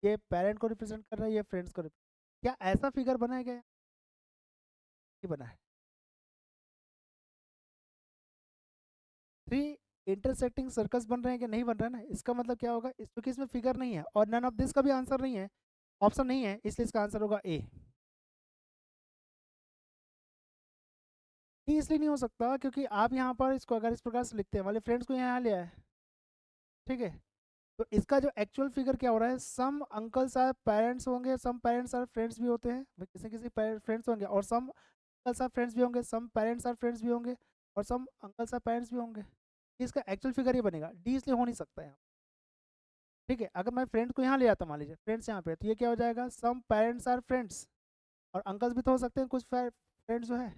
ये पेरेंट को रिप्रेजेंट कर रहा है, ये फ्रेंड्स को क्या ऐसा फिगर बना है क्या? ये बना है थ्री इंटरसेक्टिंग सर्कल्स बन रहे हैं कि नहीं बन रहा है ना, इसका मतलब क्या होगा, क्योंकि इसमें फिगर नहीं है और नन ऑफ दिस का भी आंसर नहीं है, ऑप्शन नहीं है, इसलिए इसका आंसर होगा ए। ये इसलिए नहीं हो सकता क्योंकि आप यहाँ पर इसको अगर इस प्रकार से लिखते हैं, वाले फ्रेंड्स को यहाँ लिया है, ठीक है, तो इसका जो एक्चुअल फिगर क्या हो रहा है, सम अंकल्स आर पेरेंट्स होंगे, सम पेरेंट्स आर फ्रेंड्स भी होते हैं, किसी किसी फ्रेंड्स होंगे, और सम अंकल्स आर फ्रेंड्स भी होंगे, सम पेरेंट्स आर फ्रेंड्स भी होंगे, और सम अंकल्स आर पेरेंट्स भी होंगे। इसका एक्चुअल फिगर ये बनेगा डी, इसलिए हो नहीं सकता है। ठीक है, अगर मैं फ्रेंड को यहाँ ले आता, मान लीजिए फ्रेंड्स यहाँ पे, तो ये क्या हो जाएगा, सम पेरेंट्स आर फ्रेंड्स, और अंकल्स भी तो हो सकते हैं कुछ फ्रेंड्स जो है,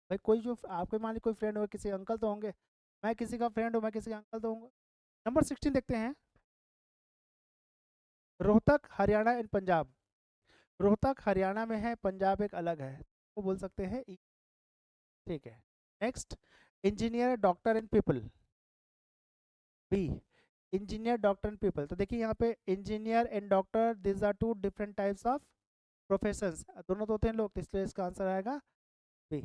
भाई कोई जो आपके मान लीजिए कोई फ्रेंड हो, किसी अंकल तो होंगे, मैं किसी का फ्रेंड हूँ, मैं किसी का अंकल तो होंगे। नंबर 16 देखते हैं, रोहतक हरियाणा एंड पंजाब। रोहतक हरियाणा में है, पंजाब एक अलग है, वो बोल सकते हैं ई। ठीक है, next, engineer, doctor and people, B, engineer, doctor and people. तो देखिए यहाँ पे engineer and doctor, this are two different types of professions, दोनों तो होते हैं लोग, तो इसलिए इसका आंसर आएगा B.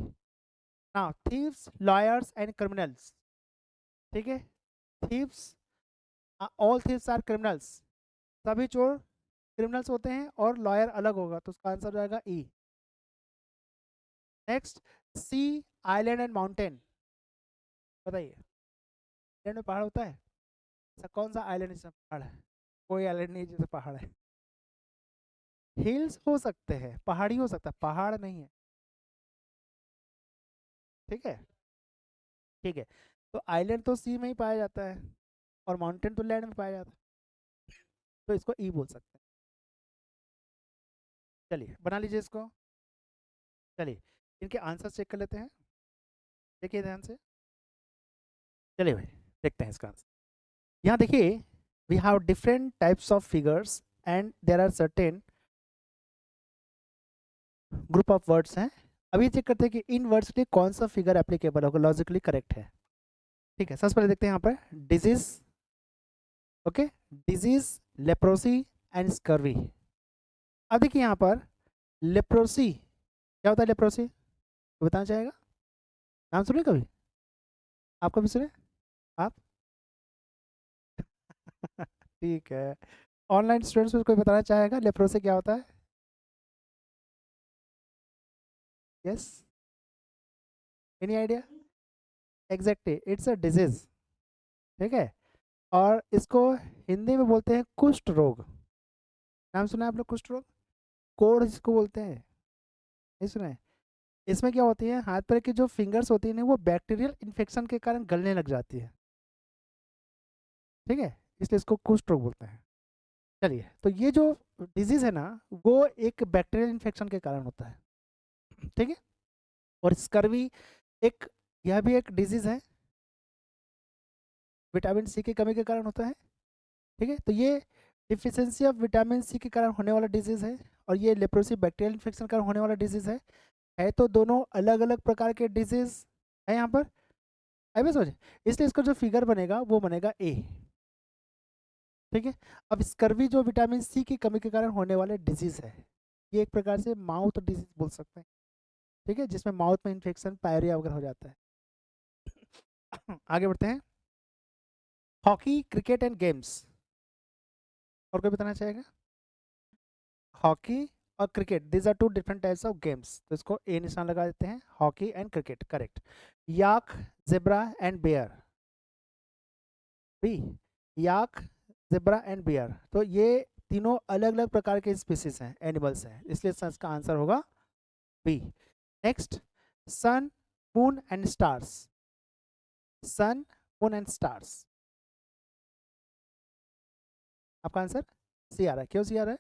Now thieves, lawyers and criminals, ठीक है, thieves, all thieves are criminals, सभी चोर क्रिमिनल्स होते हैं, और लॉयर अलग होगा, तो उसका आंसर आएगा E. Next, sea, island and mountain, बताइए, आइलैंड में पहाड़ होता है? ऐसा कौन सा आइलैंड जिसमें पहाड़ है? कोई आइलैंड नहीं जिसमें पहाड़ है। हिल्स हो सकते हैं, पहाड़ी हो सकता है, पहाड़ नहीं है। ठीक है, ठीक है, तो आइलैंड तो सी में ही पाया जाता है, और माउंटेन तो लैंड में पाया जाता है, तो इसको ई बोल सकते हैं। चलिए बना लीजिए इसको। चलिए इनके आंसर चेक कर लेते हैं, देखिए ध्यान से। चलिए भाई देखते हैं इसका आंसर। यहाँ देखिए, we have different types of figures and there are certain group of words हैं। अभी चेक करते हैं कि इन वर्ड्स के लिए कौन सा फिगर एप्लीकेबल होगा, लॉजिकली करेक्ट है। ठीक है, सबसे पहले देखते हैं यहाँ पर disease, okay, disease, leprosy and scurvy. अब देखिए यहाँ पर लेप्रोसी, क्या होता है लेप्रोसी, बताना चाहेगा? नाम सुनिए कभी, आप कभी सुने आप? ठीक है, ऑनलाइन स्टूडेंट्स में कोई बताना चाहेगा लेप्रोसी क्या होता है? Yes, any idea? Exactly, it's a disease. ठीक है, और इसको हिंदी में बोलते हैं कुष्ठ रोग। नाम सुना है आप लोग कुष्ठ रोग? कोढ़ जिसको बोलते हैं, नहीं सुना है? इसमें क्या होती है, हाथ पैर की जो फिंगर्स होती है ना, वो बैक्टीरियल इन्फेक्शन के कारण गलने लग जाती है। ठीक है, इसलिए इसको कुष्ठ रोग बोलते हैं। चलिए, तो ये जो डिजीज है ना, वो एक बैक्टीरियल इन्फेक्शन के कारण होता है। ठीक है, और स्कर्वी एक, यह भी एक डिजीज है, विटामिन सी की कमी के कारण होता है। ठीक है, तो ये डिफिशियंसी ऑफ विटामिन सी के कारण होने वाला डिजीज है, और ये लेप्रोसी बैक्टीरियल इन्फेक्शन के कारण होने वाला डिजीज है तो दोनों अलग अलग प्रकार के डिजीज है यहाँ पर। आई बस सोच, इसलिए इसका जो फिगर बनेगा वो बनेगा ए। ठीक है, अब स्कर्वी जो विटामिन सी की कमी के कारण होने वाले डिजीज है, ये एक प्रकार से माउथ डिजीज बोल सकते हैं। ठीक है, जिसमें माउथ में इन्फेक्शन, पायरिया वगैरह हो जाता है। आगे बढ़ते हैं। हॉकी, क्रिकेट एंड गेम्स, और कोई बताना चाहेगा? हॉकी और cricket, this are two different types of games, तो इसको ए निशान लगा देते हैं, hockey and cricket, correct. Yak, zebra and bear, B. Yak, zebra and bear, तो ये तीनों अलग अलग प्रकार के स्पीसीज हैं, एनिमल्स हैं, इसलिए इसका आंसर होगा B. Next, sun, moon and stars, sun, moon and stars, आपका आंसर सी आ रहा है, क्यों सी आ रहा है?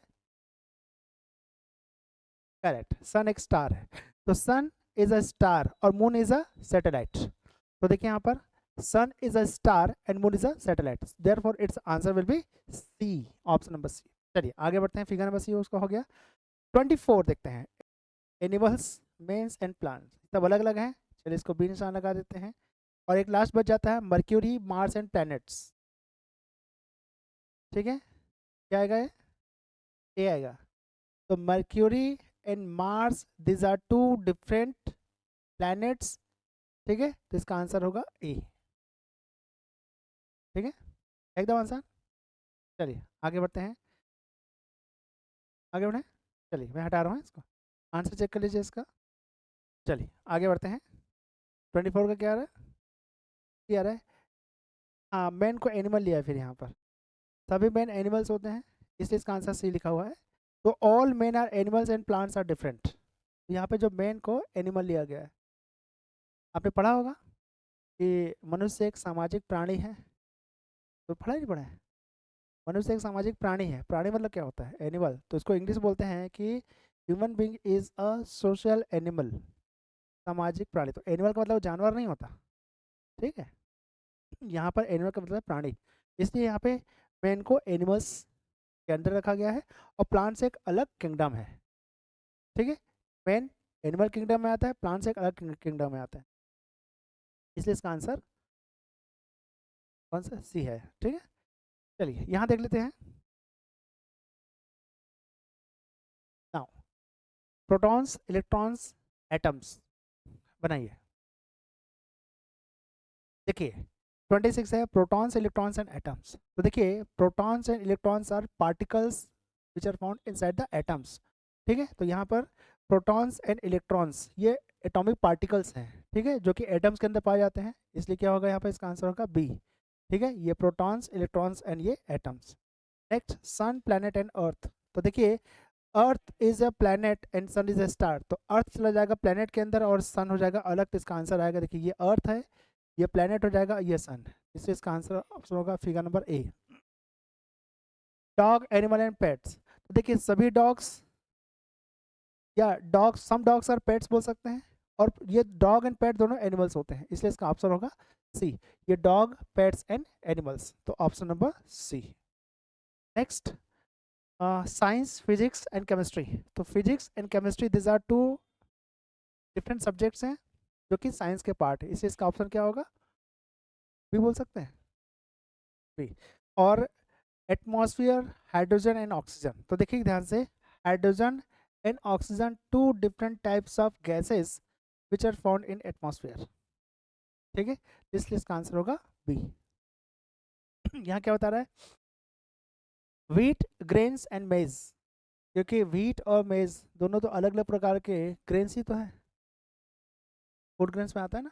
करेक्ट, सन एक स्टार है, तो सन इज अ स्टार और मून इज अ सैटेलाइट। तो देखिए यहाँ पर, sun is a star and moon is a satellite, therefore its answer will be C, option number C. चलिए आगे बढ़ते हैं, फिगर नंबर सी उसका हो गया। 24 देखते हैं, एनिमल्स, मेंस एंड प्लांट्स, सब अलग अलग हैं, चलिए इसको बी निशान लगा देते हैं। और एक लास्ट बच जाता है, मर्क्यूरी, मार्स एंड प्लैनेट्स। ठीक है, क्या आएगा ये? ए आएगा। तो Mercury and Mars, these are two different planets. ठीक है, तो इसका आंसर होगा ए। ठीक है, एकदम आंसर। चलिए आगे बढ़ते हैं, आगे बढ़ें। चलिए मैं हटा रहा हूँ इसको, आंसर चेक कर लीजिए इसका। चलिए आगे बढ़ते हैं। 24 का क्या आ रहा है? क्या आ रहा है? हाँ, मैन को एनिमल लिया है फिर यहाँ पर, सभी मेन एनिमल्स होते हैं, इसलिए इसका आंसर सी लिखा हुआ है। तो all men are animals and plants are different, यहाँ पे जो मेन को एनिमल लिया गया है। आपने पढ़ा होगा कि मनुष्य एक सामाजिक प्राणी है, तो पढ़ा ही नहीं पढ़ा है? मनुष्य एक सामाजिक प्राणी है, प्राणी मतलब क्या होता है? एनिमल, तो इसको इंग्लिश बोलते हैं कि human being is a social animal, सामाजिक प्राणी। तो एनिमल का मतलब जानवर नहीं होता। ठीक है, यहाँ पर एनिमल का मतलब प्राणी, इसलिए यहाँ पे मैन को एनिमल्स के अंदर रखा गया है, और प्लांट्स एक अलग किंगडम है। ठीक है, मैन एनिमल किंगडम में आता है, प्लांट्स एक अलग किंगडम में आता है, इसलिए इसका आंसर कौन सा? सी है। ठीक है, चलिए यहाँ देख लेते हैं। नाउ, प्रोटॉन्स, इलेक्ट्रॉन्स, एटम्स, बनाइए। देखिए 26 है, प्रोटॉन्स, इलेक्ट्रॉन्स एंड एटम्स। तो देखिए, protons and electrons are particles which are found inside the atoms. ठीक है, तो यहाँ पर प्रोटॉन्स एंड इलेक्ट्रॉन्स ये एटॉमिक पार्टिकल्स हैं, ठीक है, जो कि एटम्स के अंदर पाए जाते हैं, इसलिए क्या होगा यहाँ पर? इसका आंसर होगा बी। ठीक है, ये प्रोटॉन्स, इलेक्ट्रॉन्स एंड ये atoms. Next, sun, planet and earth. तो देखिए, earth is a planet and sun is a star, तो अर्थ चला जाएगा प्लैनेट के अंदर और सन हो जाएगा अलग, तो इसका आंसर आएगा, देखिए ये अर्थ है, ये प्लैनेट हो जाएगा, ये सन, इससे इसका आंसर ऑप्शन होगा figure number A. Dog, animal and pets, तो देखिए सभी डॉग्स, या dogs, some dogs are pets बोल सकते हैं, और ये डॉग एंड पेट दोनों एनिमल्स होते हैं, इसलिए इसका ऑप्शन होगा सी, ये डॉग, पेट्स एंड एनिमल्स, तो option number C. Next, science, physics and chemistry. तो physics and chemistry, these are two different subjects हैं जो कि साइंस के पार्ट है, इसलिए इसका ऑप्शन क्या होगा? भी बोल सकते हैं, बी। और एटमॉस्फेयर, हाइड्रोजन एंड ऑक्सीजन, तो देखिए ध्यान से, hydrogen and oxygen two different types of gases which are found in atmosphere. ठीक है, इसलिए इसका आंसर होगा बी। यहाँ क्या बता रहा है? व्हीट ग्रेन्स एंड मेज, क्योंकि व्हीट और मेज दोनों तो अलग अलग प्रकार के ग्रेन्स ही तो है, फूड ग्रेन्स में आता है ना,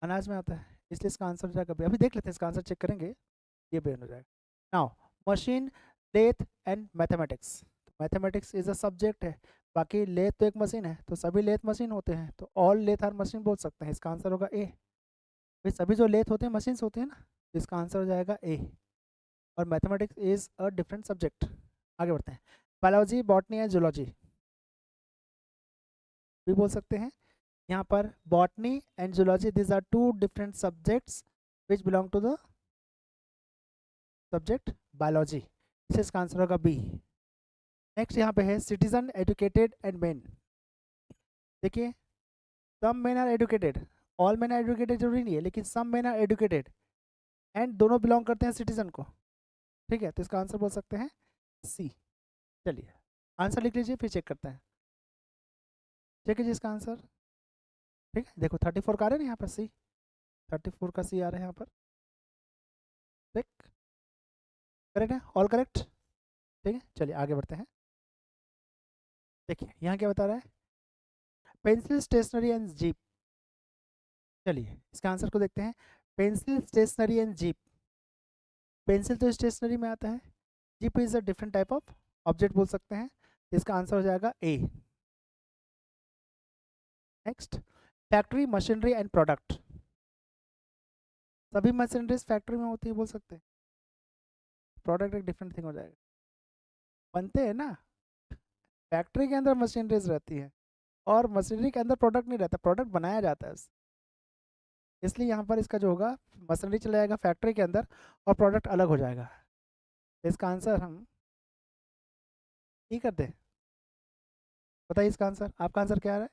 अनाज में आता है, इसलिए इसका आंसर हो जाएगा, अभी देख लेते हैं इसका आंसर चेक करेंगे, ये बेन हो जाएगा। Now machine, lathe and mathematics, mathematics is a subject है, बाकी लेथ तो एक मशीन है, तो सभी लेथ मशीन होते हैं, तो ऑल लेथ आर मशीन बोल सकते हैं, इसका आंसर होगा ए। भाई सभी जो लेथ होते हैं मशीन्स होते हैं ना, तो इसका आंसर हो जाएगा ए। और mathematics is a different subject. आगे बढ़ते हैं, बायोलॉजी, बॉटनी एंड जूलॉजी भी बोल सकते हैं। यहाँ पर botany and zoology, this are two different subjects which belong to the subject biology, इसे इसका आंसर होगा बी। नेक्स्ट यहाँ पे है सिटीजन, एजुकेटेड एंड मेन। देखिए, some men are educated, all men are educated जरूरी नहीं है, लेकिन some men are educated and दोनों बिलोंग करते हैं सिटीजन को, ठीक है, तो इसका आंसर बोल सकते हैं सी। चलिए आंसर लिख लीजिए, फिर चेक करते हैं। चेक कीजिए इसका आंसर, ठीक है, देखो 34 का आ रहा है ना यहाँ पर सी, 34 का सी आ रहा है यहाँ पर, ठीक, करेक्ट है, ऑल करेक्ट, ठीक है। चलिए आगे बढ़ते हैं, देखिए यहाँ क्या बता रहा है, पेंसिल, स्टेशनरी एंड जीप। चलिए इसका आंसर को देखते हैं, pencil, stationery and jeep. Pencil तो स्टेशनरी में आता है, jeep is a different type of object बोल सकते हैं, इसका आंसर हो जाएगा A. Next, factory, machinery and product, सभी मशीनरीज फैक्ट्री में होती है बोल सकते हैं, प्रोडक्ट एक डिफरेंट थिंग हो जाएगा, बनते हैं ना, फैक्ट्री के अंदर मशीनरीज रहती है और मशीनरी के अंदर प्रोडक्ट नहीं रहता, प्रोडक्ट बनाया जाता है, इसलिए यहाँ पर इसका जो होगा मशीनरी चला जाएगा फैक्ट्री के अंदर और प्रोडक्ट अलग हो जाएगा, इसका आंसर हम ई करते हैं। बताइए इसका आंसर, आपका आंसर क्या आ रहा है,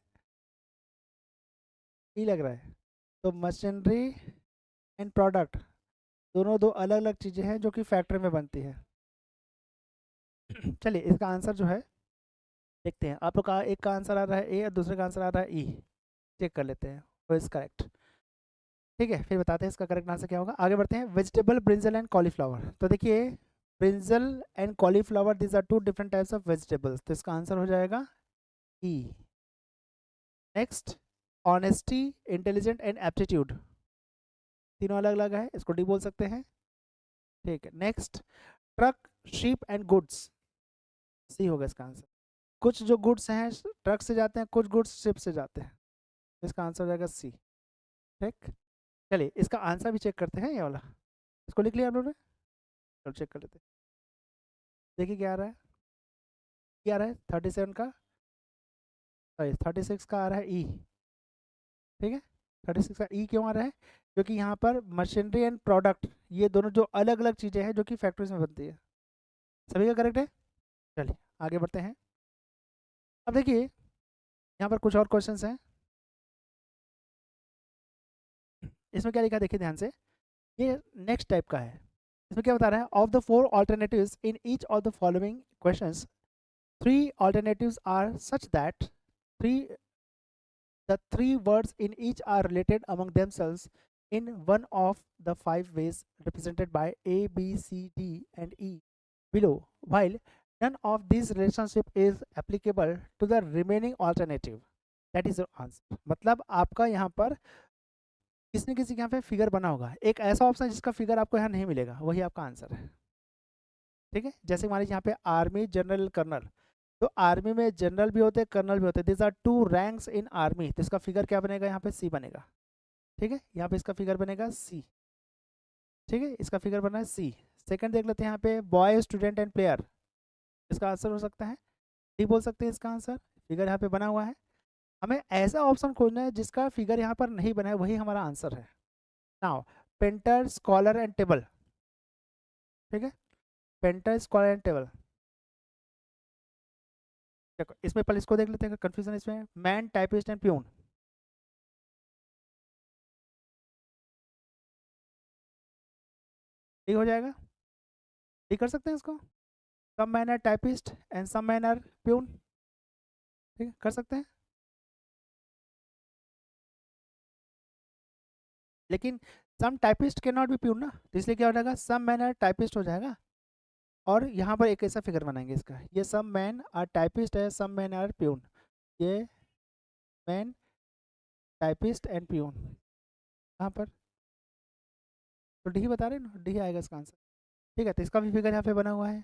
ई लग रहा है, तो मशीनरी एंड प्रोडक्ट दोनों दो अलग अलग चीज़ें हैं जो कि फैक्ट्री में बनती है। चलिए इसका आंसर जो है देखते हैं, आप लोग का एक का आंसर आ रहा है ए और दूसरे का आंसर आ रहा है ई, चेक कर लेते हैं वो इज करेक्ट, ठीक है, फिर बताते हैं इसका करेक्ट आंसर क्या होगा। आगे बढ़ते हैं, वेजिटेबल, ब्रिंजल एंड कॉलीफ्लावर, तो देखिए brinjal and cauliflower this are two different types of vegetables, तो इसका आंसर हो जाएगा E. Next, honesty, intelligent and aptitude, तीनों अलग अलग है, इसको डी बोल सकते हैं, ठीक है। Next, truck, sheep and goods, C होगा इसका आंसर, कुछ जो गुड्स हैं ट्रक से जाते हैं, कुछ गुड्स शिप से जाते हैं, इसका आंसर हो जाएगा सी, ठीक। चलिए इसका आंसर भी चेक करते हैं, ये वाला, इसको लिख लिया आप लोगों ने, चलो चेक कर लेते हैं, देखिए क्या आ रहा है, क्या आ रहा है 37 का, सॉरी 36 का आ रहा है ई, ठीक है, 36 का ई क्यों आ रहा है, क्योंकि यहाँ पर मशीनरी एंड प्रोडक्ट ये दोनों जो अलग अलग चीज़ें हैं जो कि फैक्ट्रीज में बनती है, सभी का करेक्ट है। चलिए आगे बढ़ते हैं, अब देखिए यहाँ पर कुछ और क्वेश्चंस हैं, इसमें क्या लिखा है देखिए ध्यान से, ये नेक्स्ट टाइप का है, इसमें क्या बता रहा है, of the four alternatives in each of the following questions, three alternatives are such that three the three words in each are related among themselves in one of the five ways represented by A, B, C, D, and E below, while none of these relationship is applicable to the remaining alternative. That is your answer. मतलब आपका यहाँ पर किसी न किसी के यहाँ पे फिगर बना होगा, एक ऐसा ऑप्शन जिसका फिगर आपको यहाँ नहीं मिलेगा, वही आपका आंसर है, ठीक है। जैसे मान लीजिए यहाँ पे आर्मी, जनरल, कर्नल, तो आर्मी में जनरल भी होते हैं, कर्नल भी होते हैं, this are two ranks in army, तो इसका फिगर क्या बनेगा, यहाँ पे सी बनेगा, ठीक है, यहाँ पे इसका फिगर बनेगा सी, ठीक है, इसका फिगर बना है सी। सेकंड देख लेते हैं, यहाँ पे बॉय, स्टूडेंट एंड प्लेयर, इसका आंसर हो सकता है डी बोल सकते हैं, इसका आंसर फिगर यहाँ पे बना हुआ है, हमें ऐसा ऑप्शन खोजना है जिसका फिगर यहाँ पर नहीं बना है, वही हमारा आंसर है। Now painter, scholar and table, ठीक है, पेंटर, स्कॉलर एंड टेबल, देखो इसमें पहले इसको देख लेते हैं, कंफ्यूजन इसमें, मैन, टाइपिस्ट एंड प्यून, ठीक हो जाएगा, ठीक कर सकते हैं इसको, some man are typist and some man are peon, ठीक है कर सकते हैं, लेकिन some typist can not be peon ना, तो इसलिए क्या हो जाएगा, सम मैन आर टाइपिस्ट हो जाएगा, और यहाँ पर एक ऐसा फिगर बनाएंगे इसका, ये सम मैन आर टाइपिस्ट है, सम मैन आर प्यून, ये मैन टाइपिस्ट एंड प्यून, यहाँ पर तो डी बता रहे हैं ना, डी आएगा इसका आंसर। ठीक है, तो इसका भी फिगर यहाँ पे बना हुआ है।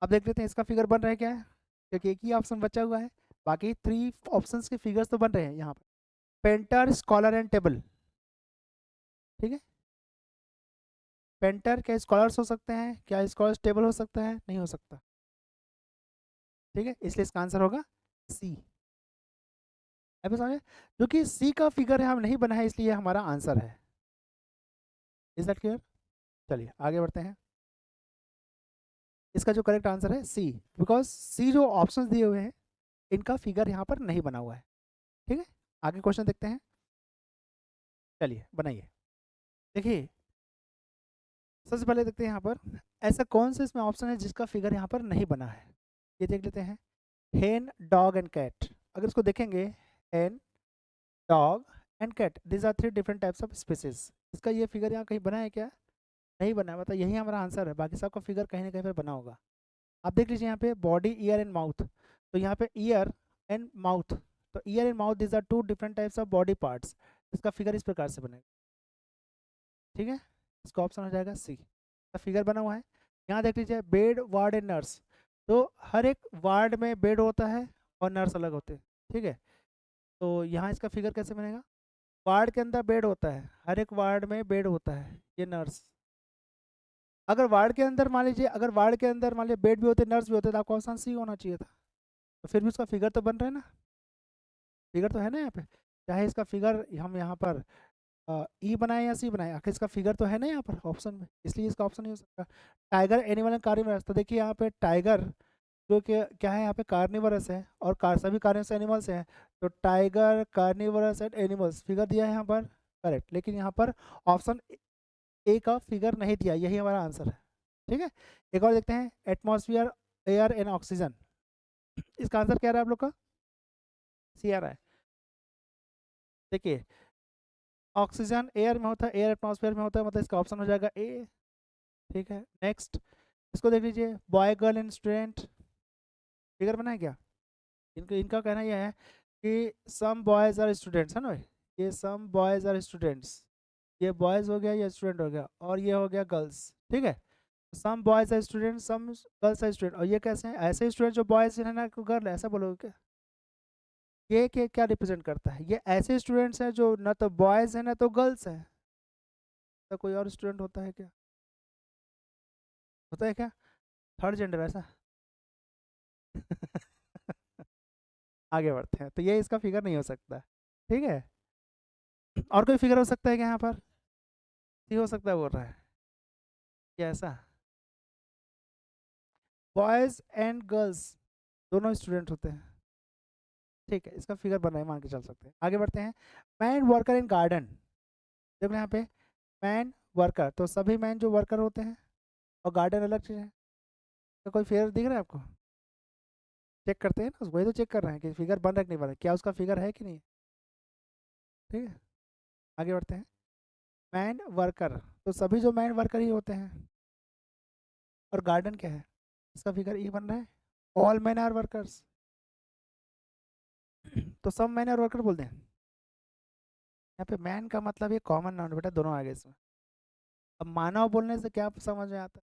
अब देख लेते हैं इसका फिगर बन रहा है क्या है, क्योंकि एक ही ऑप्शन बचा हुआ है, बाकी 3 ऑप्शंस के फिगर्स तो बन रहे हैं यहाँ पर। Painter, scholar and table. ठीक है, पेंटर क्या स्कॉलर्स हो सकते हैं, क्या स्कॉलर्स टेबल हो सकता है, नहीं हो सकता। ठीक है, इसलिए इसका आंसर होगा सी। अब समझे, जो कि सी का फिगर है हम नहीं बना है, इसलिए हमारा आंसर है। Is that clear? चलिए आगे बढ़ते हैं। इसका जो करेक्ट आंसर है सी, बिकॉज सी जो ऑप्शंस दिए हुए हैं इनका फिगर यहाँ पर नहीं बना हुआ है। ठीक है, आगे क्वेश्चन देखते हैं। चलिए बनाइए। देखिए सबसे पहले देखते हैं यहाँ पर ऐसा कौन सा इसमें ऑप्शन है जिसका फिगर यहाँ पर नहीं बना है, ये देख लेते हैं। हेन, डॉग एंड कैट, अगर इसको देखेंगे, hen, dog and cat, this are 3 different types of species, इसका ये फिगर यहाँ कहीं बना है क्या? नहीं बना है, मतलब यही हमारा आंसर है, बाकी सबका फिगर कहीं ना कहीं पर बना होगा। आप देख लीजिए यहाँ पे बॉडी, ईयर एंड माउथ, तो यहाँ पे ईयर एंड माउथ, तो ear and mouth this are 2 different types of body parts, इसका फिगर इस प्रकार से बनेगा। ठीक है, इसका ऑप्शन हो जाएगा सी, का फिगर बना हुआ है। यहाँ देख लीजिए बेड, वार्ड एंड नर्स, तो हर एक वार्ड में बेड होता है और नर्स अलग होते हैं। ठीक है, तो यहाँ इसका फिगर कैसे बनेगा, वार्ड के अंदर बेड होता है, हर एक वार्ड में बेड होता है, ये नर्स। अगर वार्ड के अंदर मान लीजिए, अगर वार्ड के अंदर मान लीजिए बेड भी होते, नर्स भी होते, तो आपका ऑप्शन सी होना चाहिए था, तो फिर भी उसका फिगर तो बन रहा है ना, फिगर तो है ना यहाँ पे, चाहे इसका फिगर हम यहाँ पर ई बनाए या सी बनाए, आखिर इसका फिगर तो है ना यहाँ पर ऑप्शन में, इसलिए इसका ऑप्शन नहीं हो सकता। टाइगर, एनिमल एंड कार्निवरस, तो देखिए यहाँ पे टाइगर जो कि क्या है यहाँ पे कार्निवरस है, और सभी कार्निवरस एनिमल्स हैं, तो tiger, carnivorous and animals figure दिया है यहाँ पर, करेक्ट, लेकिन यहाँ पर ऑप्शन ए का फिगर नहीं दिया, यही हमारा आंसर है। ठीक है, एक और देखते हैं, एटमॉस्फेयर, एयर एंड ऑक्सीजन, इसका आंसर क्या रहा है आप लोग का? सी आ रहा है। देखिए ऑक्सीजन एयर में होता है, एयर एटमॉस्फेयर में होता है, मतलब इसका ऑप्शन हो जाएगा ए। ठीक है, नेक्स्ट इसको देख लीजिए, boy, girl and student, figure बना है क्या? इनका इनका कहना यह है कि सम बॉयज आर स्टूडेंट्स, है ना भाई, ये सम बॉयज आर स्टूडेंट्स, ये बॉयज हो गया, ये स्टूडेंट हो गया, और ये हो गया गर्ल्स। ठीक है, some boys are student, some girls are student, और ये कैसे हैं, ऐसे स्टूडेंट जो बॉयज है ना, गर्ल है, ऐसा बोलोगे क्या? ये क्या रिप्रेजेंट करता है, ये ऐसे स्टूडेंट्स हैं जो ना तो बॉयज हैं ना तो गर्ल्स हैं, तो कोई और स्टूडेंट होता है क्या? होता है क्या थर्ड जेंडर ऐसा? आगे बढ़ते हैं, तो ये इसका फिगर नहीं हो सकता। ठीक है, और कोई फिगर हो सकता है क्या यहाँ पर? सी हो सकता है बोल रहा है, क्या ऐसा? बॉयज एंड गर्ल्स दोनों स्टूडेंट होते हैं। ठीक है, इसका फिगर बनाए मान के चल सकते हैं। आगे बढ़ते हैं, मैन, वर्कर इन गार्डन, देखो यहाँ पे मैन, वर्कर, तो सभी मैन जो वर्कर होते हैं, और गार्डन अलग चीज़ है, तो कोई फिगर दिख रहा है आपको? चेक करते हैं ना, वही तो चेक कर रहे हैं कि फिगर बन रहा है कि नहीं बन रहा है, क्या उसका फिगर है कि नहीं। ठीक है, आगे बढ़ते हैं, मैन, वर्कर, तो सभी जो मैन वर्कर ही होते हैं, और गार्डन क्या है, इसका फिगर ई बन रहा है, ऑल मैन आर वर्कर्स, तो सब मैन आर वर्कर बोलते हैं। यहाँ पे मैन का मतलब ये कॉमन नाउन बेटा, दोनों आ गए इसमें। अब मानव बोलने से क्या समझ में आता है,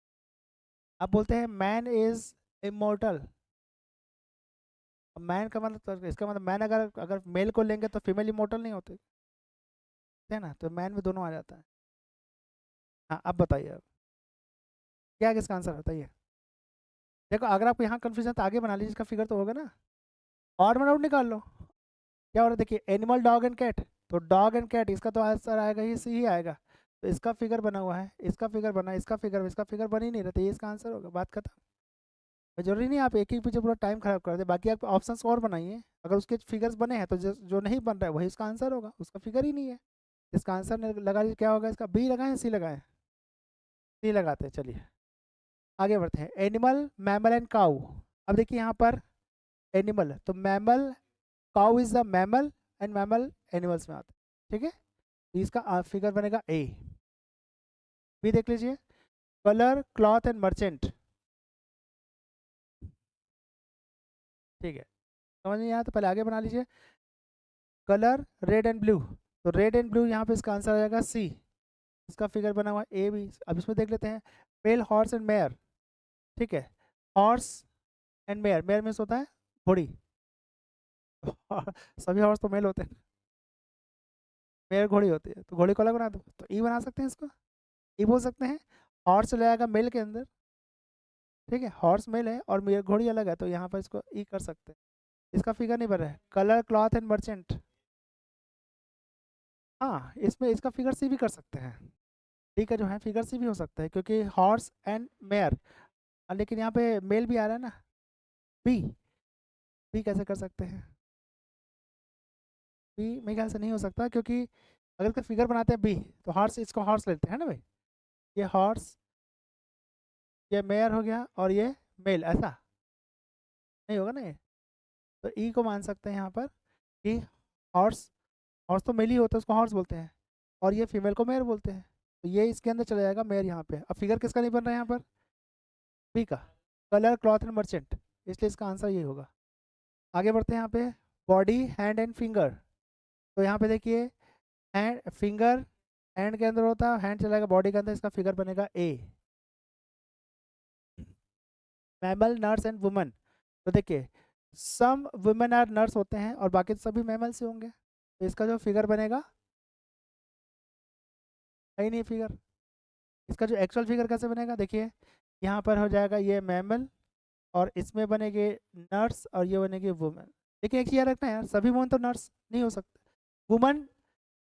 आप बोलते हैं मैन इज इमोर्टल, मैन का मतलब तो इसका मतलब मैन अगर अगर मेल को लेंगे तो फीमेल इमोर्टल नहीं होते, है ना, तो मैन में दोनों आ जाता है। हाँ अब बताइए, अब क्या है इसका आंसर, बताइए। देखो अगर आपको यहाँ कंफ्यूजन तो आगे बना लीजिए, इसका फिगर तो होगा ना, और में आउट निकाल लो। क्या हो रहा है, देखिए एनिमल, डॉग एंड कैट, तो डॉग एंड कैट इसका तो आंसर आएगा ही, सी ही आएगा, तो इसका फिगर बना हुआ है, इसका फिगर बना है, इसका फिगर बन ही नहीं रहा, तो ये इसका आंसर होगा, बात खत्म। जरूरी नहीं आप एक ही पीछे पूरा टाइम खराब कर दे, बाकी आप ऑप्शंस और बनाइए, अगर उसके फिगर्स बने हैं तो जो नहीं बन रहा है वही इसका आंसर होगा, उसका फिगर ही नहीं है। इसका आंसर लगा लीजिए, क्या होगा इसका, बी लगाएं सी लगाएं? सी लगाते हैं, चलिए आगे बढ़ते हैं, एनिमल, मैमल एंड काऊ। अब देखिए यहाँ पर एनिमल, तो mammal, cow is the mammal, and mammal animals में आता है। ठीक है, तो इसका फिगर बनेगा ए। बी देख लीजिए, कलर, क्लॉथ एंड मर्चेंट, ठीक है, समझ नहीं आया तो पहले आगे बना लीजिए। कलर रेड एंड ब्लू, तो रेड एंड ब्लू यहाँ पे इसका आंसर आ जाएगा सी। इसका फिगर बना हुआ है ए बी। अब इसमें देख लेते हैं, मेल हॉर्स एंड मेयर। ठीक है, horse and mayor, mayor means होता है घोड़ी। सभी हॉर्स तो मेल होते हैं, मेयर घोड़ी होती है, तो घोड़ी को अलग बना दो, तो ई बना सकते हैं इसको, ई बोल सकते हैं। हॉर्स चला जाएगा मेल के अंदर, ठीक है, हॉर्स मेल है और मेयर घोड़ी अलग है, तो यहाँ पर इसको ई कर सकते हैं। इसका फिगर नहीं बन रहा है, कलर क्लॉथ एंड मर्चेंट। हाँ, इसमें इसका फिगर सी भी कर सकते हैं, ठीक है, जो है फिगर सी भी हो सकता है क्योंकि हॉर्स एंड मेयर, लेकिन यहाँ पे मेल भी आ रहा है ना, बी। बी कैसे कर सकते हैं? बी मेरे ख्याल से नहीं हो सकता, क्योंकि अगर इसका फिगर बनाते हैं बी, तो हॉर्स, इसको हॉर्स लेते हैं ना भाई, ये हॉर्स, ये मेयर हो गया और ये मेल, ऐसा नहीं होगा ना ये। तो ई को मान सकते हैं यहाँ पर कि हॉर्स, हॉर्स तो मेल ही होता है, उसको हॉर्स बोलते हैं, और ये फीमेल को मेयर बोलते हैं, तो ये इसके अंदर चला जाएगा मेयर यहाँ पे। अब फिगर किसका नहीं बन रहा है यहाँ पर? बी का, कलर क्लॉथ एंड मर्चेंट, इसलिए इसका आंसर ये होगा। आगे बढ़ते हैं यहाँ पे, बॉडी हैंड एंड फिंगर। तो यहाँ पे देखिए, हैंड फिंगर हैंड के अंदर होता है, हैंड चलाएगा बॉडी के अंदर, इसका फिगर बनेगा A. Mammal, nurse and woman. तो देखिए, सम वुमेन आर नर्स होते हैं और बाकी सभी मैमल से होंगे, तो इसका जो फिगर बनेगा, है ही नहीं फिगर। इसका जो एक्चुअल फिगर कैसे बनेगा, देखिए, यहाँ पर हो जाएगा ये मैमल, और इसमें बनेगी नर्स और ये बनेगी वुमेन। लेकिन एक चीज़ याद रखना है यार, सभी वुमन तो नर्स नहीं हो सकते। वुमन,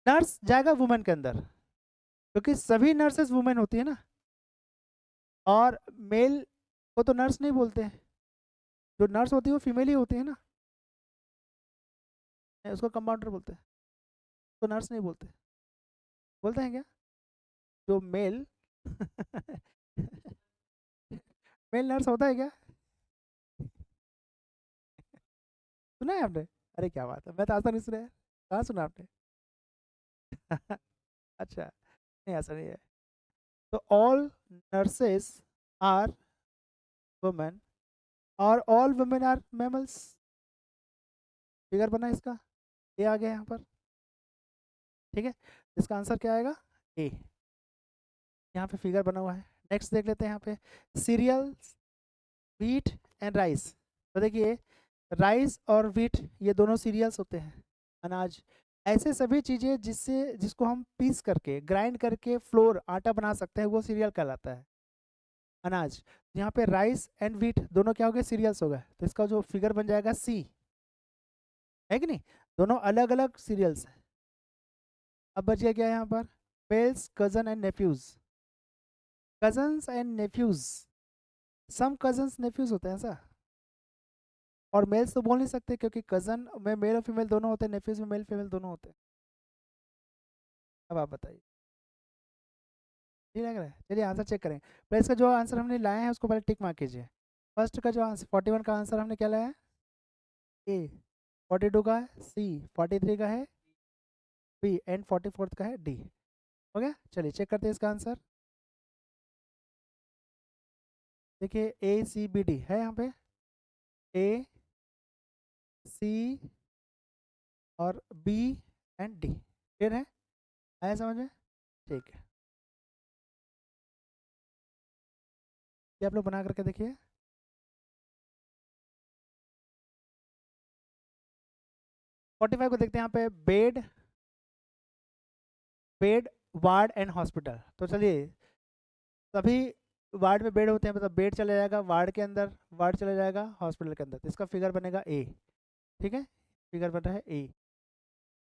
नर्स जाएगा वुमन के अंदर, क्योंकि सभी नर्सेस वुमेन होती है ना, और मेल को तो नर्स नहीं बोलते हैं, जो नर्स होती है वो फीमेल ही होती है ना, उसको कंपाउंडर बोलते हैं, उसको नर्स नहीं बोलते। बोलते हैं क्या? जो मेल मेल नर्स होता है क्या? सुना है आपने? अरे क्या बात है, मैं तो आज तक नहीं सुना है, कहाँ सुना आपने? अच्छा, नहीं ऐसा नहीं है। तो ऑल नर्सेस आर वुमेन और all women are mammals. Figure बना इसका, ये आ गया यहाँ पर, ठीक है, इसका आंसर क्या आएगा? ए। यहाँ पे फिगर बना हुआ है। नेक्स्ट देख लेते हैं यहाँ पे, सीरियल्स, व्हीट एंड राइस। तो देखिए, राइस और व्हीट ये दोनों सीरियल्स होते हैं, अनाज। ऐसे सभी चीज़ें जिससे जिसको हम पीस करके ग्राइंड करके फ्लोर आटा बना सकते हैं, वो सीरियल कहलाता है, अनाज। यहाँ पे राइस एंड व्हीट दोनों क्या हो गए? सीरियल्स हो गए, तो इसका जो फिगर बन जाएगा सी, है कि नहीं? दोनों अलग अलग सीरियल्स हैं। अब बच गया क्या यहाँ पर? Males, cousin and nephews. Cousins and nephews, some cousins nephews होते हैं ऐसा, और मेल्स तो बोल नहीं सकते क्योंकि कजन में मेल और फीमेल दोनों होते हैं, नेफ्यूज में मेल फीमेल दोनों होते हैं। अब आप बताइए, ठीक लग रहा है? चलिए आंसर चेक करें, पहले इसका जो आंसर हमने लाया है उसको पहले टिक मार्क कीजिए। फर्स्ट का जो आंसर 41 का आंसर हमने क्या लाया है? ए। 42 का है सी, 43 का है बी, एंड 44 का है डी। हो गया, चलिए चेक करते हैं इसका आंसर। देखिए, ए सी बी डी है यहाँ पे, ए सी और बी एंड डी, क्लियर है? आया समझ में? ठीक है, ये आप लोग बना करके देखिए। 45 को देखते हैं यहाँ पे, bed, bed, ward and hospital. तो चलिए, सभी वार्ड में बेड होते हैं, मतलब बेड चला जाएगा वार्ड के अंदर, वार्ड चला जाएगा हॉस्पिटल के अंदर, तो इसका फिगर बनेगा ए। ठीक है, फिगर बन रहा है ए।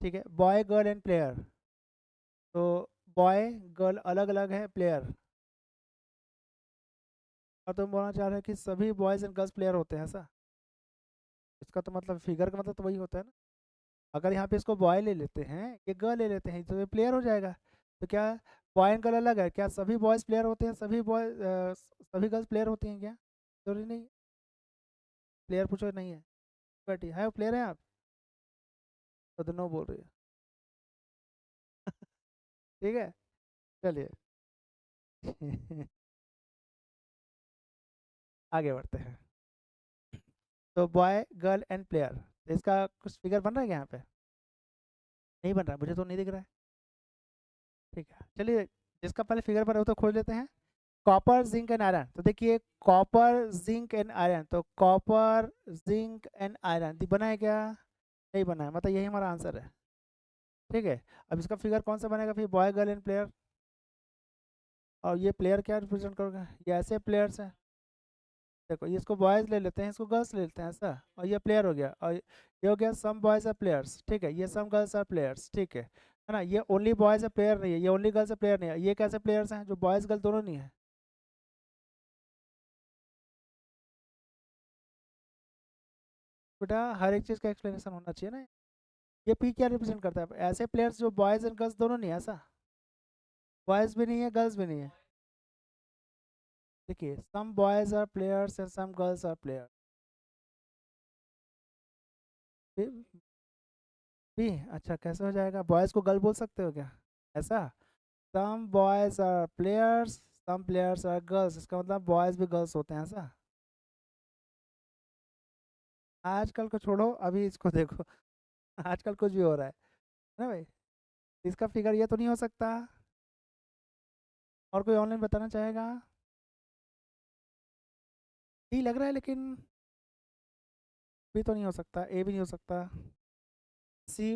ठीक है, बॉय गर्ल एंड प्लेयर। तो बॉय गर्ल अलग अलग है, प्लेयर, और तुम बोलना चाह रहे हो कि सभी बॉयज़ एंड गर्ल्स प्लेयर होते हैं ऐसा? इसका तो मतलब फिगर का मतलब तो वही होता है ना। अगर यहाँ पे इसको बॉय ले लेते हैं, ये गर्ल ले लेते हैं, तो ये प्लेयर हो जाएगा। तो क्या बॉय एंड गर्ल अलग है? क्या सभी बॉयज़ प्लेयर होते हैं, सभी बॉय सभी गर्ल्स प्लेयर होती हैं क्या? जरूरी नहीं। प्लेयर पूछो, नहीं है, बट है वो प्लेयर है आप, तो नो बोल रही है। ठीक है, चलिए। आगे बढ़ते हैं। तो बॉय गर्ल एंड प्लेयर, तो इसका कुछ फिगर बन रहा है क्या यहाँ पे? नहीं बन रहा, मुझे तो नहीं दिख रहा है। ठीक है चलिए, जिसका पहले फिगर बना वो तो खोज लेते हैं। कॉपर जिंक एंड आयरन, तो देखिए कॉपर जिंक एंड आयरन, तो कॉपर जिंक एंड आयरन बना है क्या? नहीं बना है, मतलब यही हमारा आंसर है। ठीक है, अब इसका फिगर कौन सा बनेगा फिर? बॉय गर्ल एंड प्लेयर, और ये प्लेयर क्या रिप्रेजेंट करोगे? ये ऐसे प्लेयर्स हैं, देखो ये इसको बॉयज़ ले लेते हैं, इसको गर्ल्स ले लेते हैं ऐसा, और ये प्लेयर हो गया, और ये हो गया सम बॉयज़ आर प्लेयर्स। ठीक है, ये सम गर्ल्स आर प्लेयर्स। ठीक है ना, ये ओनली बॉयज़ है प्लेयर नहीं है, ये ओनली गर्ल्स है प्लेयर नहीं है, ये कैसे प्लेयर्स हैं जो बॉयज़ गर्ल दोनों नहीं है? बेटा हर एक चीज़ का एक्सप्लेनेशन होना चाहिए ना। ये पी क्या रिप्रेजेंट करता है? ऐसे प्लेयर्स जो बॉयज़ एंड गर्ल्स दोनों नहीं है ऐसा, बॉयज़ भी नहीं है गर्ल्स भी नहीं है। देखिए some boys are players and some girls are player. भी अच्छा कैसे हो जाएगा? बॉयज़ को गर्ल बोल सकते हो क्या ऐसा? Some boys are players, some players are girls, इसका मतलब बॉयज़ भी गर्ल्स होते हैं ऐसा? आजकल को छोड़ो, अभी इसको देखो। आजकल कुछ भी हो रहा है ना भाई। इसका फिगर ये तो नहीं हो सकता। और कोई ऑनलाइन बताना चाहेगा? डी लग रहा है, लेकिन बी तो नहीं हो सकता, ए भी नहीं हो सकता। सी,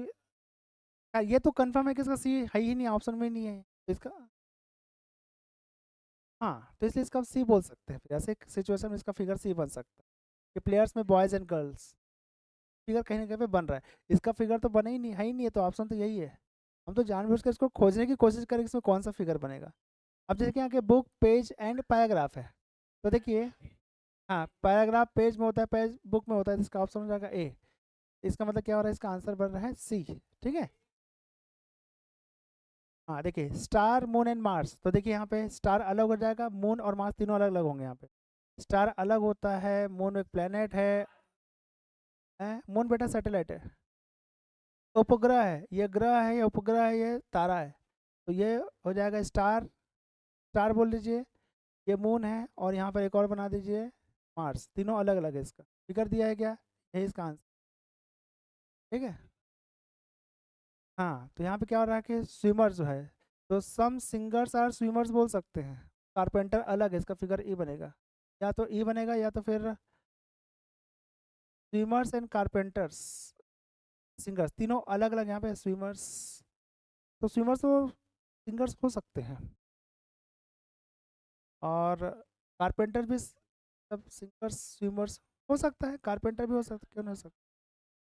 ये तो कंफर्म है कि इसका सी है ही नहीं, ऑप्शन में ही नहीं है तो इसका। हाँ तो इसलिए इसका सी बोल सकते हैं, फिर ऐसे सिचुएशन में इसका फिगर सी बन सकता है कि प्लेयर्स में बॉयज़ एंड गर्ल्स। फिगर कहीं ना कहीं पे बन रहा है, इसका फिगर तो बना ही नहीं है, ही नहीं है, तो ऑप्शन तो यही है। हम तो जानबूझ के इसको खोजने की कोशिश करें इसमें कौन सा फिगर बनेगा। अब जैसे कि यहाँ के बुक पेज एंड पैराग्राफ है, तो देखिए हाँ पैराग्राफ पेज में होता है, पेज बुक में होता है, तो इसका ऑप्शन हो जाएगा ए। इसका मतलब क्या हो रहा है? इसका आंसर बन रहा है सी। ठीक है, हाँ देखिए स्टार मून एंड मार्स, तो देखिए यहाँ पे स्टार अलग हो जाएगा, मून और मार्स तीनों अलग अलग होंगे यहाँ पे। स्टार अलग होता है, मून एक प्लेनेट है, मून बेटा सैटेलाइट है, उपग्रह है, ये ग्रह है, ये उपग्रह है, ये तारा है, तो ये हो जाएगा स्टार। स्टार बोल दीजिए, ये मून है, और यहाँ पर एक और बना दीजिए मार्स, तीनों अलग अलग है। इसका फिगर दिया है क्या? यही इसका आंसर। ठीक है, हाँ तो यहाँ पे क्या हो रहा है कि स्विमर जो है, तो सम सिंगर्स आर स्विमर्स बोल सकते हैं। कारपेंटर अलग है, इसका फिगर ई बनेगा, या तो ई बनेगा या तो फिर स्विमर्स एंड कारपेंटर्स, सिंगर्स तीनों अलग अलग यहाँ पे स्विमर्स, तो स्विमर्स तो सिंगर्स हो सकते हैं, और कारपेंटर भी सब सिंगर्स स्विमर्स हो सकता है, कारपेंटर भी हो सकता है, क्यों नहीं हो सकता?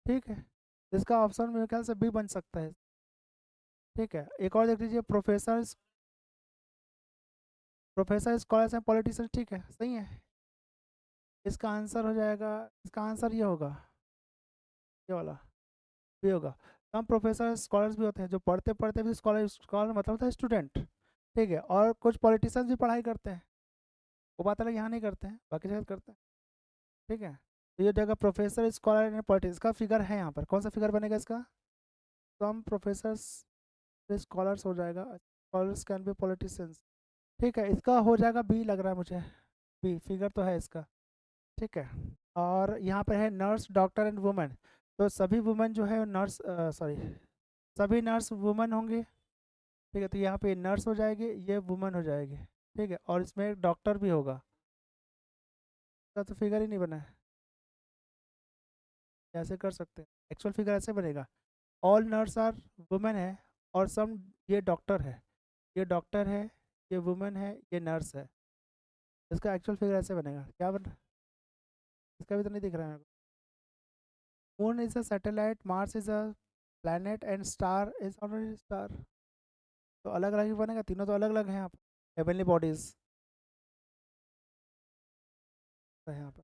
ठीक है, इसका ऑप्शन मेरे ख्याल से बी बन सकता है। ठीक है, एक और देख लीजिए, professor, professor scholars and politician, ठीक है सही है। इसका आंसर हो जाएगा, इसका आंसर ये होगा, ये वाला भी होगा। हम प्रोफेसर स्कॉलर्स भी होते हैं जो पढ़ते पढ़ते भी स्कॉलर, स्कॉलर मतलब होता है स्टूडेंट। ठीक है, और कुछ पॉलिटिशियंस भी पढ़ाई करते हैं, वो बात अलग, यहाँ नहीं करते हैं, बाकी जगह करते हैं। ठीक है, तो ये जगह प्रोफेसर स्कॉलर एंड पॉलिटिक्स का फिगर है, यहाँ पर कौन सा फिगर बनेगा इसका? सम प्रोफेसर्स स्कॉलर्स हो जाएगा, स्कॉलर्स कैन बी पॉलिटिशियंस। ठीक है, इसका हो जाएगा बी लग रहा है मुझे, बी फिगर तो है इसका। ठीक है, और यहाँ पर है नर्स डॉक्टर एंड वुमेन, तो सभी वुमेन जो है नर्स, सॉरी सभी नर्स वुमेन होंगे। ठीक है, तो यहाँ पे नर्स हो जाएगी, ये वुमेन हो जाएगी। ठीक है, और इसमें एक डॉक्टर भी होगा, इसका तो फिगर ही नहीं बना है। ऐसे कर सकते हैं, एक्चुअल फिगर ऐसे बनेगा, ऑल नर्स आर वुमेन है, और सम, ये डॉक्टर है, ये डॉक्टर है, ये वुमेन है, ये नर्स है, इसका एक्चुअल फिगर ऐसे बनेगा, क्या बन, इसका भी तो नहीं दिख रहा है मेरे को। Moon is a satellite, Mars is a planet and star is already star, तो अलग अलग ही बनेगा, तीनों तो अलग अलग हैं यहाँ पर, हेवनली बॉडीज है यहाँ पर।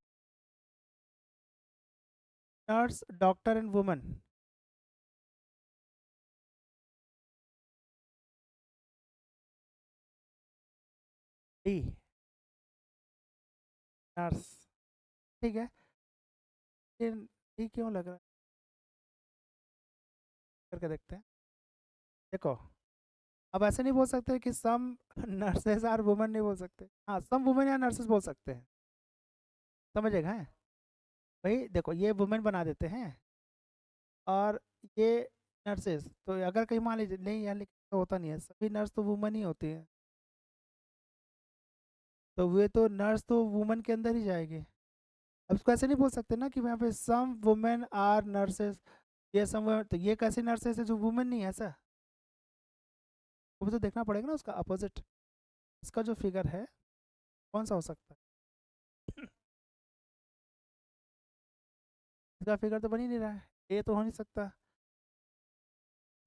Nurse doctor and women, D, nurse. ठीक है, ये डी क्यों लग रहा है, करके देखते हैं। देखो अब ऐसे नहीं बोल सकते कि सम नर्सेज आर वुमेन, नहीं बोल सकते, हाँ सम वुमेन या नर्सेज बोल सकते हैं, समझेगा है। भाई देखो ये वुमेन बना देते हैं, और ये नर्सेज, तो अगर कहीं मान लीजिए नहीं यार, लेकिन तो होता नहीं है, सभी नर्स तो वुमन ही होती है, तो वे तो नर्स तो वुमन के अंदर ही जाएगी। अब इसको ऐसे नहीं बोल सकते ना कि यहाँ पे सम वुमेन आर नर्सेज, ये सम, तो ये कैसी नर्सेज है जो वुमेन नहीं है ऐसा? वो भी तो देखना पड़ेगा ना उसका अपोजिट। इसका जो फिगर है कौन सा हो सकता है? इसका फिगर तो बन ही नहीं रहा है, ये तो हो नहीं सकता।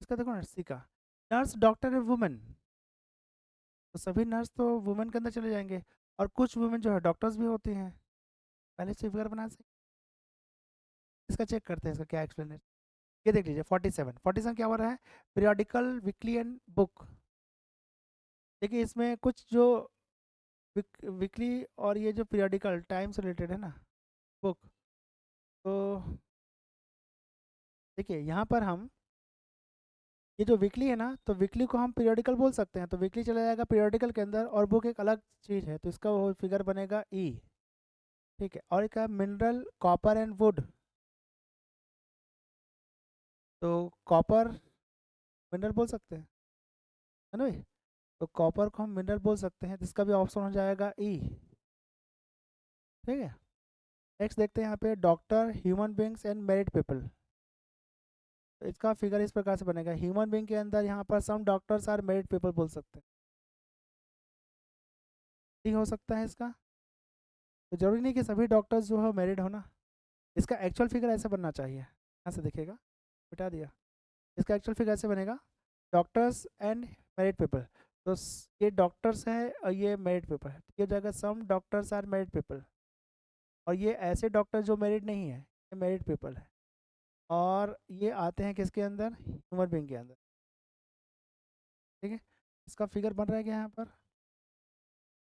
इसका देखो नर्सी का, नर्स डॉक्टर है वुमेन, तो सभी नर्स तो वुमेन के अंदर चले जाएंगे, और कुछ वुमेन जो है डॉक्टर्स भी होती हैं। पहले से फिगर बना सकते, इसका चेक करते हैं इसका क्या एक्सप्लेनेशन। ये देख लीजिए 47 क्या हो रहा है, पीरियोडिकल वीकली एंड बुक। देखिए इसमें कुछ जो वीकली और ये जो पीरियोडिकल टाइम से रिलेटेड है ना, बुक, तो देखिए यहाँ पर हम ये जो वीकली है ना, तो वीकली को हम पीरियोडिकल बोल सकते हैं, तो वीकली चला जाएगा पीरियोडिकल के अंदर, और बुक एक अलग चीज़ है, तो इसका वो फिगर बनेगा ई। ठीक है, और एक है मिनरल कॉपर एंड वुड, तो कॉपर मिनरल बोल सकते हैं, है ना भाई? तो कॉपर को हम मिनरल बोल सकते हैं, तो इसका भी ऑप्शन हो जाएगा ई। ठीक है, नेक्स्ट देखते हैं यहाँ पे doctor, human beings and married people. तो इसका फिगर इस प्रकार से बनेगा, ह्यूमन बींग के अंदर यहाँ पर some doctors are married people बोल सकते हैं, ठीक हो सकता है इसका। तो जरूरी नहीं कि सभी डॉक्टर्स जो है मैरिड हो ना, इसका एक्चुअल फिगर ऐसे बनना चाहिए, यहाँ से देखिएगा, बिठा दिया, इसका एक्चुअल फिगर ऐसे बनेगा, डॉक्टर्स एंड मैरिड पीपल, तो ये डॉक्टर्स है और ये मैरिड पीपल है, तो ये हो जाएगा some doctors are married people, और ये ऐसे डॉक्टर जो मैरिड नहीं है, ये मैरिड पीपल है, और ये आते हैं किसके अंदर, ह्यूमन बींग के अंदर। ठीक है, इसका फिगर बन रहा है क्या यहाँ पर,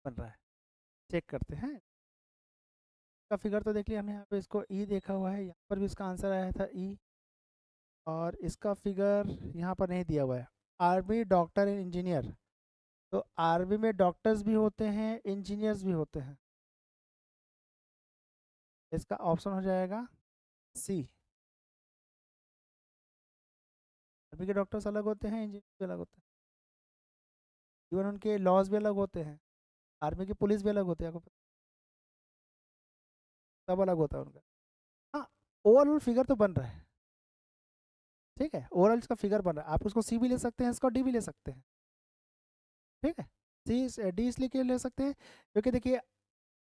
बन रहा है, चेक करते हैं। इसका फिगर तो देख लिया हमने, यहाँ पे इसको ई देखा हुआ है, यहाँ पर भी इसका आंसर आया था ई, और इसका फिगर यहाँ पर नहीं दिया हुआ है, आर्मी डॉक्टर एंड इंजीनियर, तो आर्मी में डॉक्टर्स भी होते हैं, इंजीनियर्स भी होते हैं, इसका ऑप्शन हो जाएगा सी। आर्मी के डॉक्टर्स अलग होते हैं, इंजीनियर भी अलग होते हैं, इवन उनके लॉज भी अलग होते हैं, आर्मी की पुलिस भी अलग होती है, आपको सब अलग होता है उनका। हाँ, ओवरऑल फिगर तो बन रहा है, ठीक है, ओवरऑल इसका फिगर बन रहा है, आप उसको सी भी ले सकते हैं, इसको डी भी ले सकते हैं। ठीक है, सी डी इसलिए क्यों ले सकते हैं, क्योंकि देखिए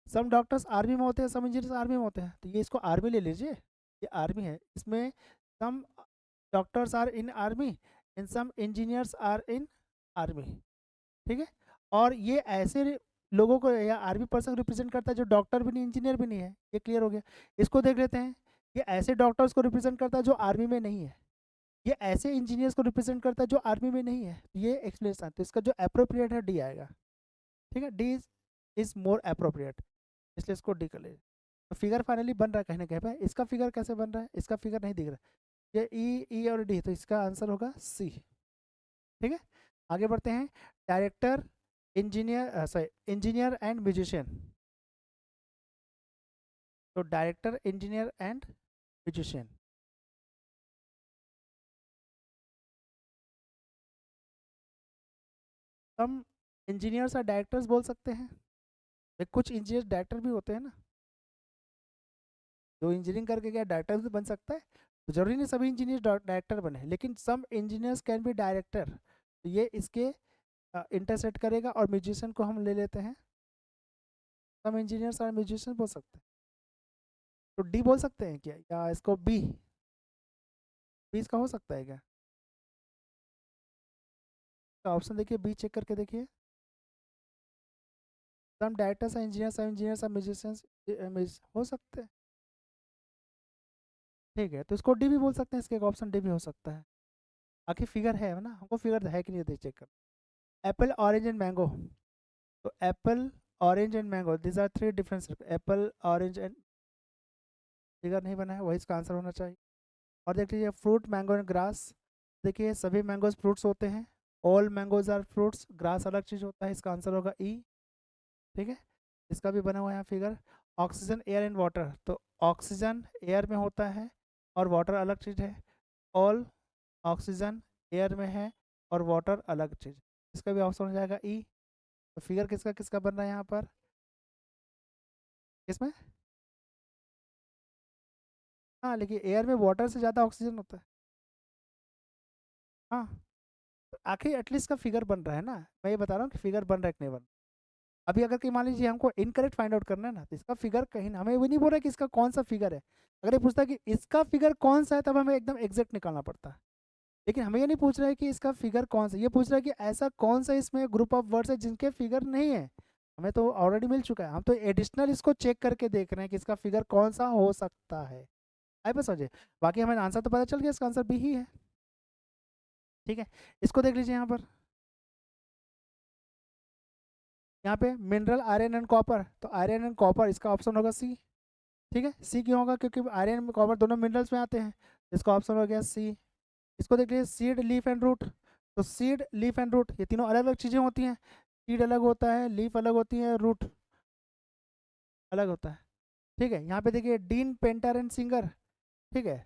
सम डॉक्टर्स आर्मी में होते हैं, सम इंजीनियर्स आर्मी में होते हैं, तो ये इसको आर्मी ले लीजिए, ये आर्मी है, इसमें some doctors are in army and some engineers are in army. ठीक है, और ये ऐसे लोगों को या आर्मी पर्सन रिप्रेजेंट करता है जो डॉक्टर भी नहीं, इंजीनियर भी नहीं है, ये क्लियर हो गया। इसको देख लेते हैं, ये ऐसे डॉक्टर्स को रिप्रेजेंट करता है जो आर्मी में नहीं है, ये ऐसे इंजीनियर्स को रिप्रेजेंट करता है जो आर्मी में नहीं है, ये एक्सप्लेनेशन, तो इसका जो अप्रोप्रिएट है डी आएगा। ठीक है, डी इज मोर अप्रोप्रिएट, इसलिए इसको डी कर लीजिए। तो फिगर फाइनली बन रहा है कहीं ना कहीं पे, इसका फिगर कैसे बन रहा है, इसका फिगर नहीं दिख रहा है, ये ई ई और डी, तो इसका आंसर होगा सी। ठीक है, आगे बढ़ते हैं, director, engineer, sorry, engineer and musician, तो डायरेक्टर, इंजीनियर एंड म्यूजिशियन, हम इंजीनियर्स और डायरेक्टर्स बोल सकते हैं, कुछ इंजीनियर डायरेक्टर भी होते हैं ना, जो इंजीनियरिंग करके क्या डायरेक्टर भी बन सकता है, तो जरूरी नहीं सभी इंजीनियर डायरेक्टर बने, लेकिन सम इंजीनियर्स कैन बी डायरेक्टर, तो ये इसके इंटरसेक्ट करेगा, और म्यूजिशियन को हम ले लेते हैं, सम इंजीनियर्स और म्यूजिशियन बोल सकते हैं, तो डी बोल सकते हैं क्या, या इसको बी, बी इसका हो सकता है क्या, तो ऑप्शन देखिए, बी चेक करके देखिए, सम डायरेक्टर्स और इंजीनियर्स, सम इंजीनियर्स और म्यूजिशियंस हो सकते हैं। ठीक है, तो इसको डी भी बोल सकते हैं, इसके एक ऑप्शन डी भी हो सकता है, आखिर फिगर है ना, हमको फिगर है कि नहीं देखिए चेक कर। एप्पल, ऑरेंज एंड मैंगो, तो apple, orange and mango, this are three difference, apple, orange and, figure नहीं बना है, वही इसका आंसर होना चाहिए। और देख लीजिए फ्रूट, मैंगो एंड ग्रास, देखिए सभी मैंगोज फ्रूट्स होते हैं, all mangoes are fruits, grass अलग चीज़ होता है, इसका आंसर होगा ई। ठीक है, इसका भी बना हुआ है यहाँ figure. Oxygen air and water, तो ऑक्सीजन एयर में होता है और वाटर अलग चीज़ है। ऑल ऑक्सीजन एयर में है और वाटर अलग चीज़। इसका भी ऑप्शन हो जाएगा ई। तो फिगर किसका किसका बन रहा है यहाँ पर, किसमें? हाँ, लेकिन एयर में वाटर से ज़्यादा ऑक्सीजन होता है। हाँ, तो आखिर एटलीस्ट का फिगर बन रहा है ना, मैं ये बता रहा हूँ कि फिगर बन रहा है कि नहीं बन रहा। अभी अगर कि मान लीजिए हमको इनकरेक्ट फाइंड आउट करना है ना, तो इसका फिगर कहीं ना, हमें वो नहीं बोल रहा कि इसका कौन सा फिगर है। अगर ये पूछता है कि इसका फिगर कौन सा है, तब हमें एकदम एग्जैक्ट निकालना पड़ता है। लेकिन हमें ये नहीं पूछ रहा है कि इसका फिगर कौन सा, ये पूछ रहा है कि ऐसा कौन सा इसमें ग्रुप ऑफ वर्ड्स है जिनके फिगर नहीं है। हमें तो ऑलरेडी मिल चुका है, हम तो एडिशनल इसको चेक करके देख रहे हैं कि इसका फिगर कौन सा हो सकता है। आई बस समझे। बाकी हमें आंसर तो पता चल गया, इसका आंसर बी ही है। ठीक है, इसको देख लीजिए यहाँ पर। यहाँ पे मिनरल आयरन एंड कॉपर, तो आयरन एंड कॉपर इसका ऑप्शन होगा सी। ठीक है, सी क्यों होगा, क्योंकि आयरन में कॉपर दोनों मिनरल्स में आते हैं। इसका ऑप्शन हो गया सी। इसको देख लीजिए, सीड लीफ एंड रूट, तो सीड लीफ एंड रूट ये तीनों अलग अलग चीज़ें होती हैं। सीड अलग होता है, लीफ अलग होती है, रूट अलग होता है। ठीक है, यहाँ पे देखिए डीन पेंटर एंड सिंगर। ठीक है,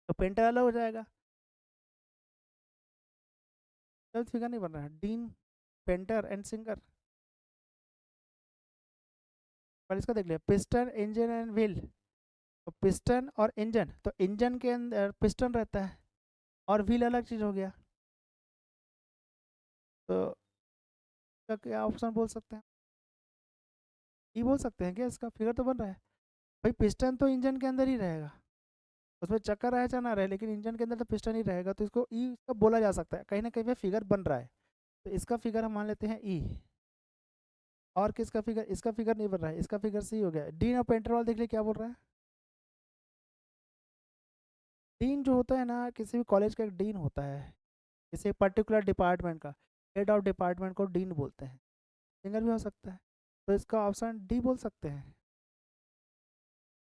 तो पेंटर अलग हो जाएगा, तो फिगर नहीं बन रहा है। Dean painter and singer. पर इसका देख लिया, पिस्टन इंजन एंड व्हील, तो पिस्टन और इंजन, तो इंजन के अंदर पिस्टन रहता है और व्हील अलग चीज़ हो गया। तो इसका क्या ऑप्शन बोल सकते हैं, ई बोल सकते हैं क्या? इसका फिगर तो बन रहा है। भाई पिस्टन तो इंजन के अंदर ही रहेगा, उसमें चक्कर रहे चाहे ना रहे, लेकिन इंजन के अंदर तो पिस्टन ही रहेगा, तो इसको ई इसका बोला जा सकता है, कहीं ना कहीं पे फिगर बन रहा है। तो इसका फिगर हम मान लेते हैं ई। और किसका फिगर, इसका फिगर नहीं बन रहा है, इसका फिगर सी हो गया। डीन और पेंटरॉल देख लिए क्या बोल रहा है। डीन जो होता है ना, किसी भी कॉलेज का एक डीन होता है, किसी पर्टिकुलर डिपार्टमेंट का हेड ऑफ डिपार्टमेंट को डीन बोलते हैं। सिंगर भी हो सकता है, तो इसका ऑप्शन डी बोल सकते हैं।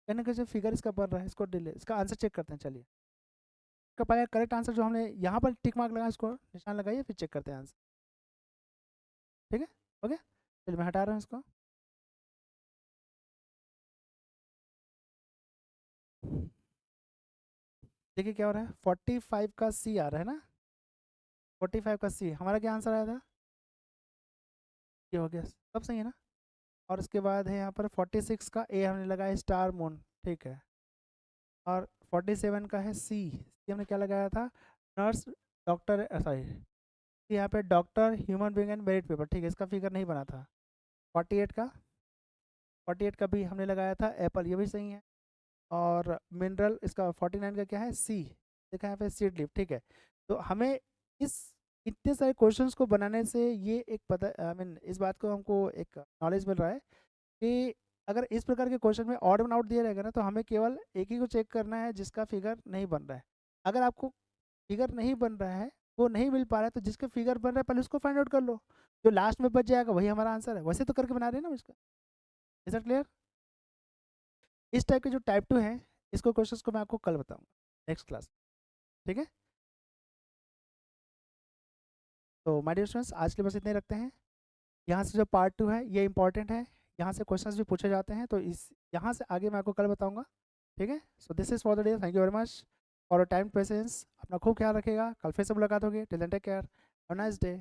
कहने का जो फिगर इसका बन रहा है, इसको डिले, इसका आंसर चेक करते हैं चलिए। इसका पहले करेक्ट आंसर जो हमने यहाँ पर टिक मार्क लगा, इसको निशान लगाइए, फिर चेक करते हैं आंसर। ठीक है, ओके, चलिए मैं हटा रहा हूँ इसको। देखिए क्या हो रहा है, 45 का सी आ रहा है ना, 45 का सी हमारा क्या आंसर आया था, ये हो गया, सब सही है ना। और उसके बाद है यहाँ पर 46 का ए हमने लगाया स्टार मून। ठीक है, और 47 का है सी, सी हमने क्या लगाया था, नर्स डॉक्टर, सॉरी, यहाँ पे doctor human being and merit paper. ठीक है, इसका फिगर नहीं बना था। 48 का, 48 का भी हमने लगाया था एप्पल, ये भी सही है। और मिनरल इसका 49 का क्या है, सी, देखा यहाँ पे सीड लिप। ठीक है, तो हमें इस इतने सारे क्वेश्चंस को बनाने से ये एक पता, आई मीन इस बात को हमको एक नॉलेज मिल रहा है कि अगर इस प्रकार के क्वेश्चन में ऑड वन आउट दिया रहेगा ना, तो हमें केवल एक ही को चेक करना है जिसका फिगर नहीं बन रहा है। अगर आपको फिगर नहीं बन रहा है, वो नहीं मिल पा रहा है, तो जिसके फिगर बन रहा है पहले उसको फाइंड आउट कर लो, जो लास्ट में बच जाएगा वही हमारा आंसर है। वैसे तो करके बना रहे हैं ना इसका। Is that clear? इस टाइप के जो टाइप 2 है, इसको क्वेश्चंस को मैं आपको कल बताऊंगा नेक्स्ट क्लास। ठीक है, तो माय डियर स्टूडेंट्स आज के लिए बस इतने ही रखते हैं। यहाँ से जो पार्ट 2 है ये इंपॉर्टेंट है, यहाँ से क्वेश्चंस भी पूछे जाते हैं, तो इस यहाँ से आगे मैं आपको कल बताऊंगा। ठीक है, so this is for the day, thank you very much for your time patience. अपना खूब ख्याल रखिएगा, कल फिर से मुलाकात होगी। Till then take care, have a nice day.